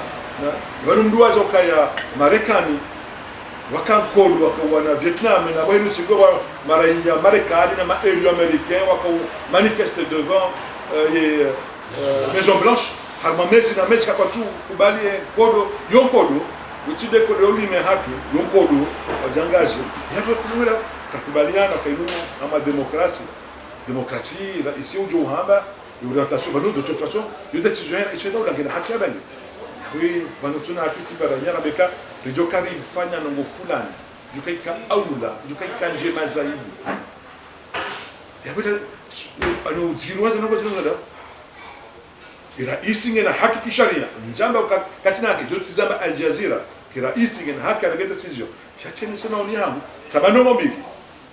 wanu mduazo kaya Marekani wakankolwa kwa na Vietnam na wenu sigo mara ya Marekani na maélu américain wako manifester devant les Maison Blanche harmamezi na mechi kwa tu kubali kodo yonkodo utide kodo ulime hatu yonkodo wajangaje hapo kumula kakubaliana kainu ama démocratie ici au Johamba l'orientation bah nous de toute façon le décision est chez nous la gena haki abenge oui bano tuna akisi baranyana beka ndio kari fanya nongo fulani yukaika aula yukaika njema zaidi yabida ano zirwaza nongo zinoda ila isinge na haki kisharia njamba katina yake zote zamba Al Jazeera kila isinge na haki na decision chacheni sema unihamu sabanongo mbili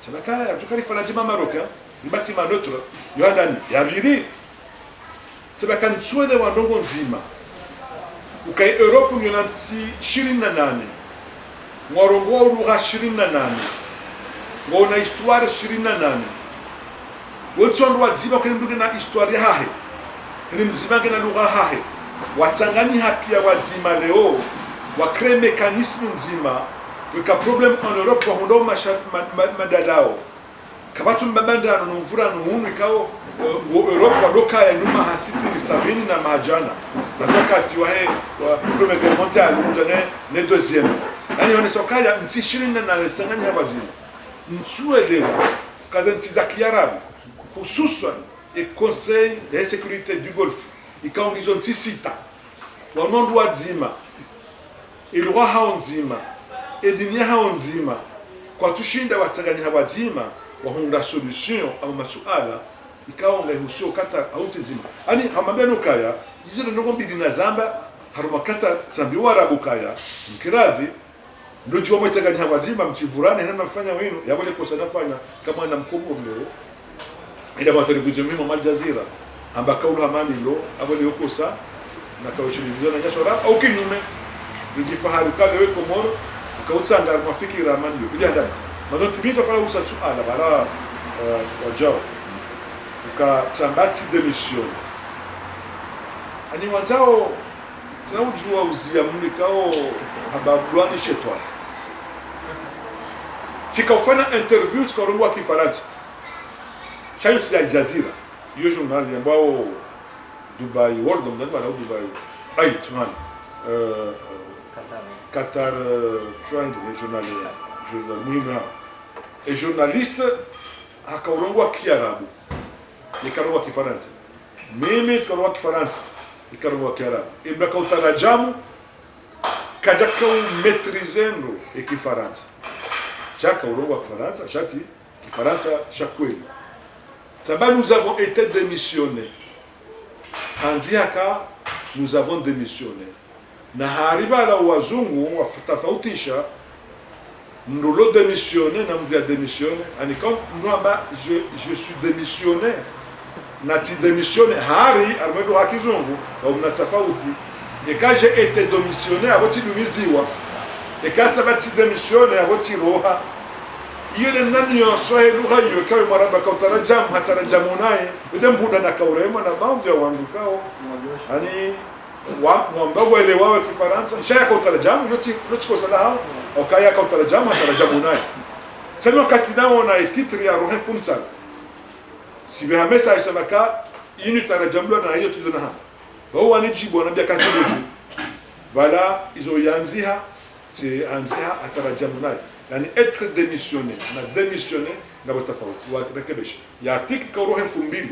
sabakaya tukari fana jima Marocain libaki manotre yoandani yabiri sabakani swede wa ndongo nzima ukai Europe yonansi 28 ngorongo wa lugha 28 ngona histoire 28 wotsondo wadziba kwenduke na histoire hahe ni mzima ngena lugha hahe watsangani hapia wadzima leo wa créer mécanisme nzima weka problem en Europe kwa hondo madadao kabatu mbabanda no mvura no hunu ikao Europe wadoka ya numa hasiti ni 70 na majana natoka tiwa he wa premier guerre mondiale ndane ne deuxième yani onesokaya nti 20 na lesanganya habazima ntsuelewa kaza nti za kiarabu hususan e conseil de sécurité du Golfe ikaongizo nti sita wanondo wadzima ilwa haonzima edinia haonzima kwa tushinda watsanganya habazima wahunda solution au masuala ikaonga husio kata auti nzima ani hamambia nukaya yizero ndongo mbili na zamba haruma kata tsambiwa rabukaya mkiradhi ndo jua mwetsanganya habazima mtivurane hana mfanya wenu yabole kosa nafanya kama na mkobo leo ida kwa television mimo Al Jazeera ambaka ulo hamani lo abole yokosa na kawishiliziona nyasora au kinyume lijifahari kale we Komoro ukautsanga mafikira amani yo ili ndani mano timizo kala usa suala bala wajao ukachambati demission ani wazao tunajua uzia mlikao hababulani chetwa tikafanya interview tukarungwa Kifaransa chayo si Al Jazeera hiyo journal ambao Dubai World ndio bana Dubai ai tumani Qatar journal muhimu et journaliste akaurongwa Kiarabu nikarongwa Kifaransa mimi sikarongwa Kifaransa nikarongwa Kiarabu ibra kautarajamu kaja maîtrisendo e Kifaransa chaka urongwa Kifaransa shati Kifaransa chakweli sababu nous avons été démissionnés handiaka nous avons démissionné na hariba la wazungu wafutafautisha mrulo démissionné na mvia démissionné ani comme ndamba je suis démissionné na ti démissionné hari armedo hakizungu au mnatafauti et quand j'ai été démissionné aboti dumiziwa et quand ça va ti démissionné aboti roha yele nani yosoe lugha hiyo kawe maraba kautarajam hatarajamunaye udembuda na kaurema na baadhi ya wandukao ani wambabu elewawe Kifaransa shaya kautarajamu yoti kosa lao okaya kautarajamu hatarajamunaye sasa wakati nao na titre ya rohe funsa sibe hamesa isabaka ini tarajamlo na hiyo tuzona hapa wao wanijibu wanambia kazi hizi wala izo yanziha si anziha atarajamunaye yani être démissionné na démissionné na tofauti wa rekebisha ya article ka roho 2000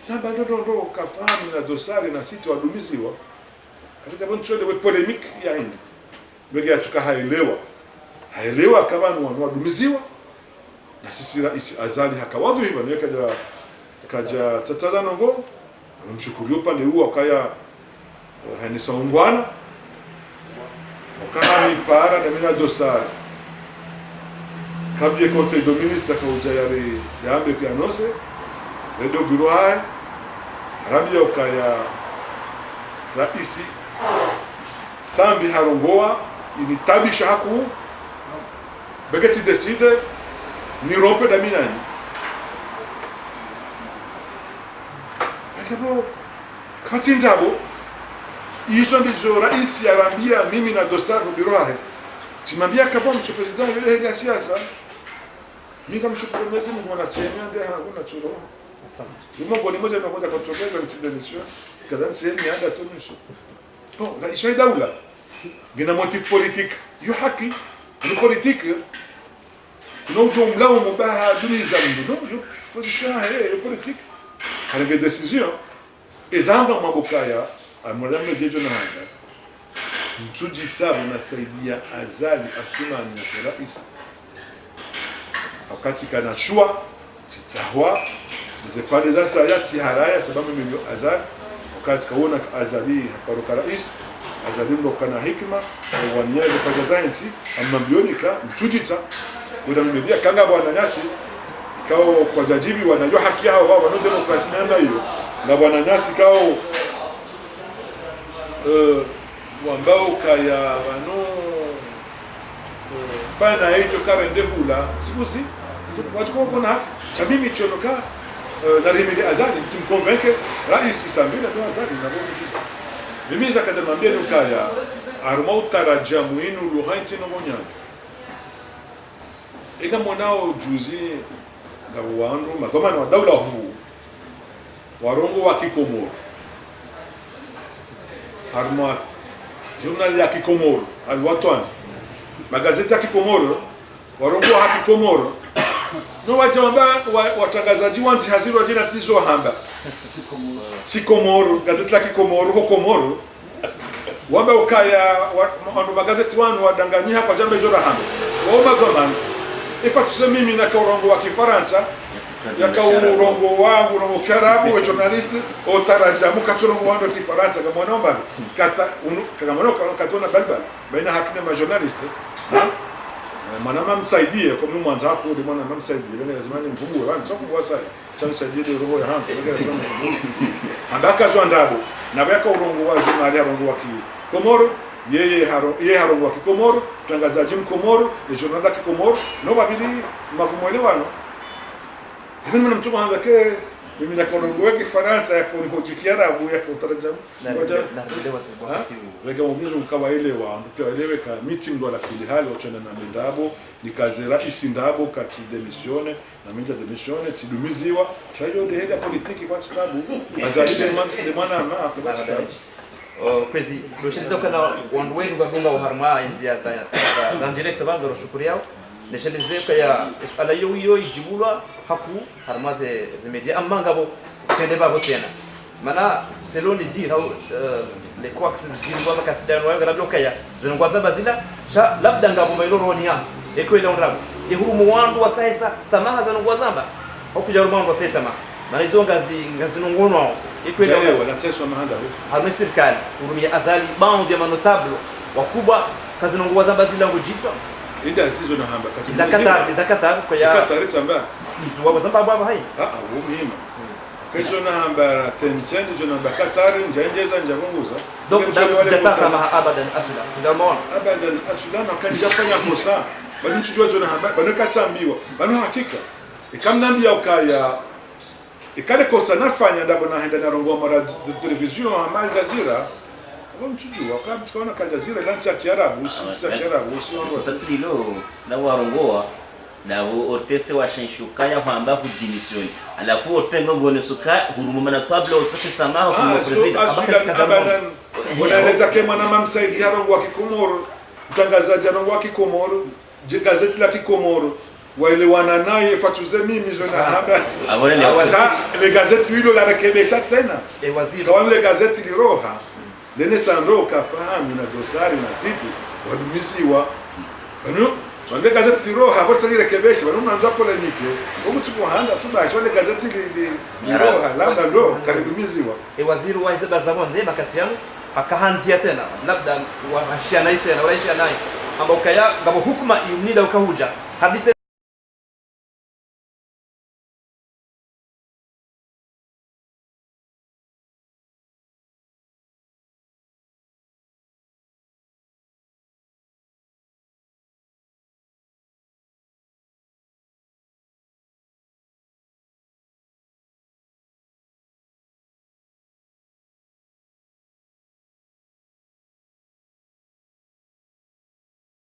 saba ndo kafahamu na dosari na siti wadumiziwa katika boncho ile polemique ya hindi mbele atuka haelewa kama ni wadumiziwa na sisi rais azali hakawadhu hivyo kaja tatana ngo mshukurio pale huo kaya hanisa ungwana wakahami para na mina dosari kabla conseil de ministre kauja yari yambe kwa nose redo biro haya harabia ukaya raisi sambi harongoa ini tabisha haku begeti decide ni rompe da minani akabo kati ndabo hizo ndizo raisi arambia mimi na dosari biro haya simambia kabo mcho president yule hili ya siasa mimi kama mshukuru Mwenyezi Mungu na sema ndio hakuna chulo. Asante. Mungu ni mmoja anakuja kutokeza nsidalisho. Kadhaa sehemu yaenda tu nusu. Bon, la isha daula. Gina motif politique. Yo haki. Ni politique. Kuna ujumla mubaha duni zambu. Yo position yo politique. Avec des décisions. Ezamba mabukaya amulamu jejo na hanga. Mchuji tsabu nasaidia azali asumani ya rais. Wakati kana shua titahwa zepande za sayati haraya sababu mimi azali wakati kaona azali haparuka rais azali ndo kana hikma wania zepande za nchi amambionika mtujita kuna mmedia kanga bwana nyasi ikao kwa jajibi wanajua haki yao wao wana demokrasia na hiyo na bwana nyasi kao wambao kaya wano fana hiyo karende hula sikuzi watu kwa kuna mimi chonoka na rimili azali timkonveke rais Samia ndo azali na bongo sisi mimi zakadamwambia nukaya armau taraja muinu luhaiti no monyana ega monao juzi ngabo wandu magoma na daula huu warongo wa Kikomoro arma journal ya Kikomoro alwatwan magazeti ya Kikomoro warongo wa Kikomoro no wajamba watangazaji wanzi haziro jina tulizo hamba Kikomoro gazeti la Kikomoro ho Komoro wamba ukaya wana magazeti wanu wadanganyiha kwa jambo hizo hamba wao magoma ifa tuseme mimi na kaurongo wa Kifaransa ya kaurongo wangu na Kiarabu wa journalist au tarajamu katurongo wangu wa Kifaransa kama naomba kata kama naomba katona balbal baina hakuna ma journalist mwanama msaidie kwa mimi mwanzo hapo ndio mwanama msaidie wengine lazima ni mvumbue wani soko kwa sasa chamsaidie roho ya hapo wengine lazima andaka zo ndabo na weka urongo wa journal ya rongo wa Komoro yeye harongo wa Kikomoro tangazaji mkomoro ni journal ya Kikomoro no babili mafumo elewano hivi mimi mtu kwanza ke mimi na korongo wa Kifaransa ya kunihoji Kiarabu ya kutarajamu weka mumiro ukawa elewa ndio eleweka meeting ndo la kili hali wachana na ndabo nikazera isindabo kati demisione na minja demisione tidumiziwa shayo de hega politiki kwa sababu azalide manzi de mwana na kwa sababu kwezi doshiza kana wandweni kwa bunga uharma inzia za direct bango shukuri yao nishalize kaya swala hiyo ijibulwa haku harmaze zimedia amma ngabo tende babo tena mana selon les dire les quoi que c'est dire baba katidano wanga labda kaya zinongwaza bazila sha labda ngabo mailoro nia ekwele ondrabo ehuru wandu watsaisa samaha zanongwazamba okuja rumandu watsaisa ma mana hizo ngazi nongono ekwele wanateswa mahanda harma serikali urumia azali bando ya manotable wakubwa kazi nongwazamba zila ngojitwa inda zizo na hamba kati zakata kwa ya zakata ritsamba izo wabo zamba baba hai muhimu kezo na hamba Tencent zo na bakatari njenjeza njabunguza donc ndatasa ma abadan asula ndamona abadan asula na kan jafanya kosa bali mchujwa zo na hamba bali katsambiwa bali hakika ikamnambia ukaya ikale kosa nafanya ndabo na henda na rongo mara television Al Jazeera mchujwa kama tukaona Al Jazeera lancha Kiarabu sisi Kiarabu sio sasa lilo sina warongoa na ortese washinshuka ya kwamba kudimission alafu otengo ngone suka hurumuma na tabla utshe samaha kwa president abadan wanaeleza kama na mamsaidi harongo wa Kikomoro mtangazaji harongo wa Kikomoro gazeti la Kikomoro waelewana naye fatuze mimi zona haba awaza le gazeti hilo la rekebisha tena waziri kwa ile gazeti liroha lene sandro kafahamu na dosari na situ wadumisiwa bano wale gazeti liroha hapo tsali rekebisha bano mnaanza polemike huko tuko hanga tubashi wale gazeti liroha labda ndo karidumiziwa waziri wa hizo zamani ndio bakati yangu akahanzia tena labda wahashia naye tena walaisha naye ambao kaya ngabo hukuma imnida ukahuja hadise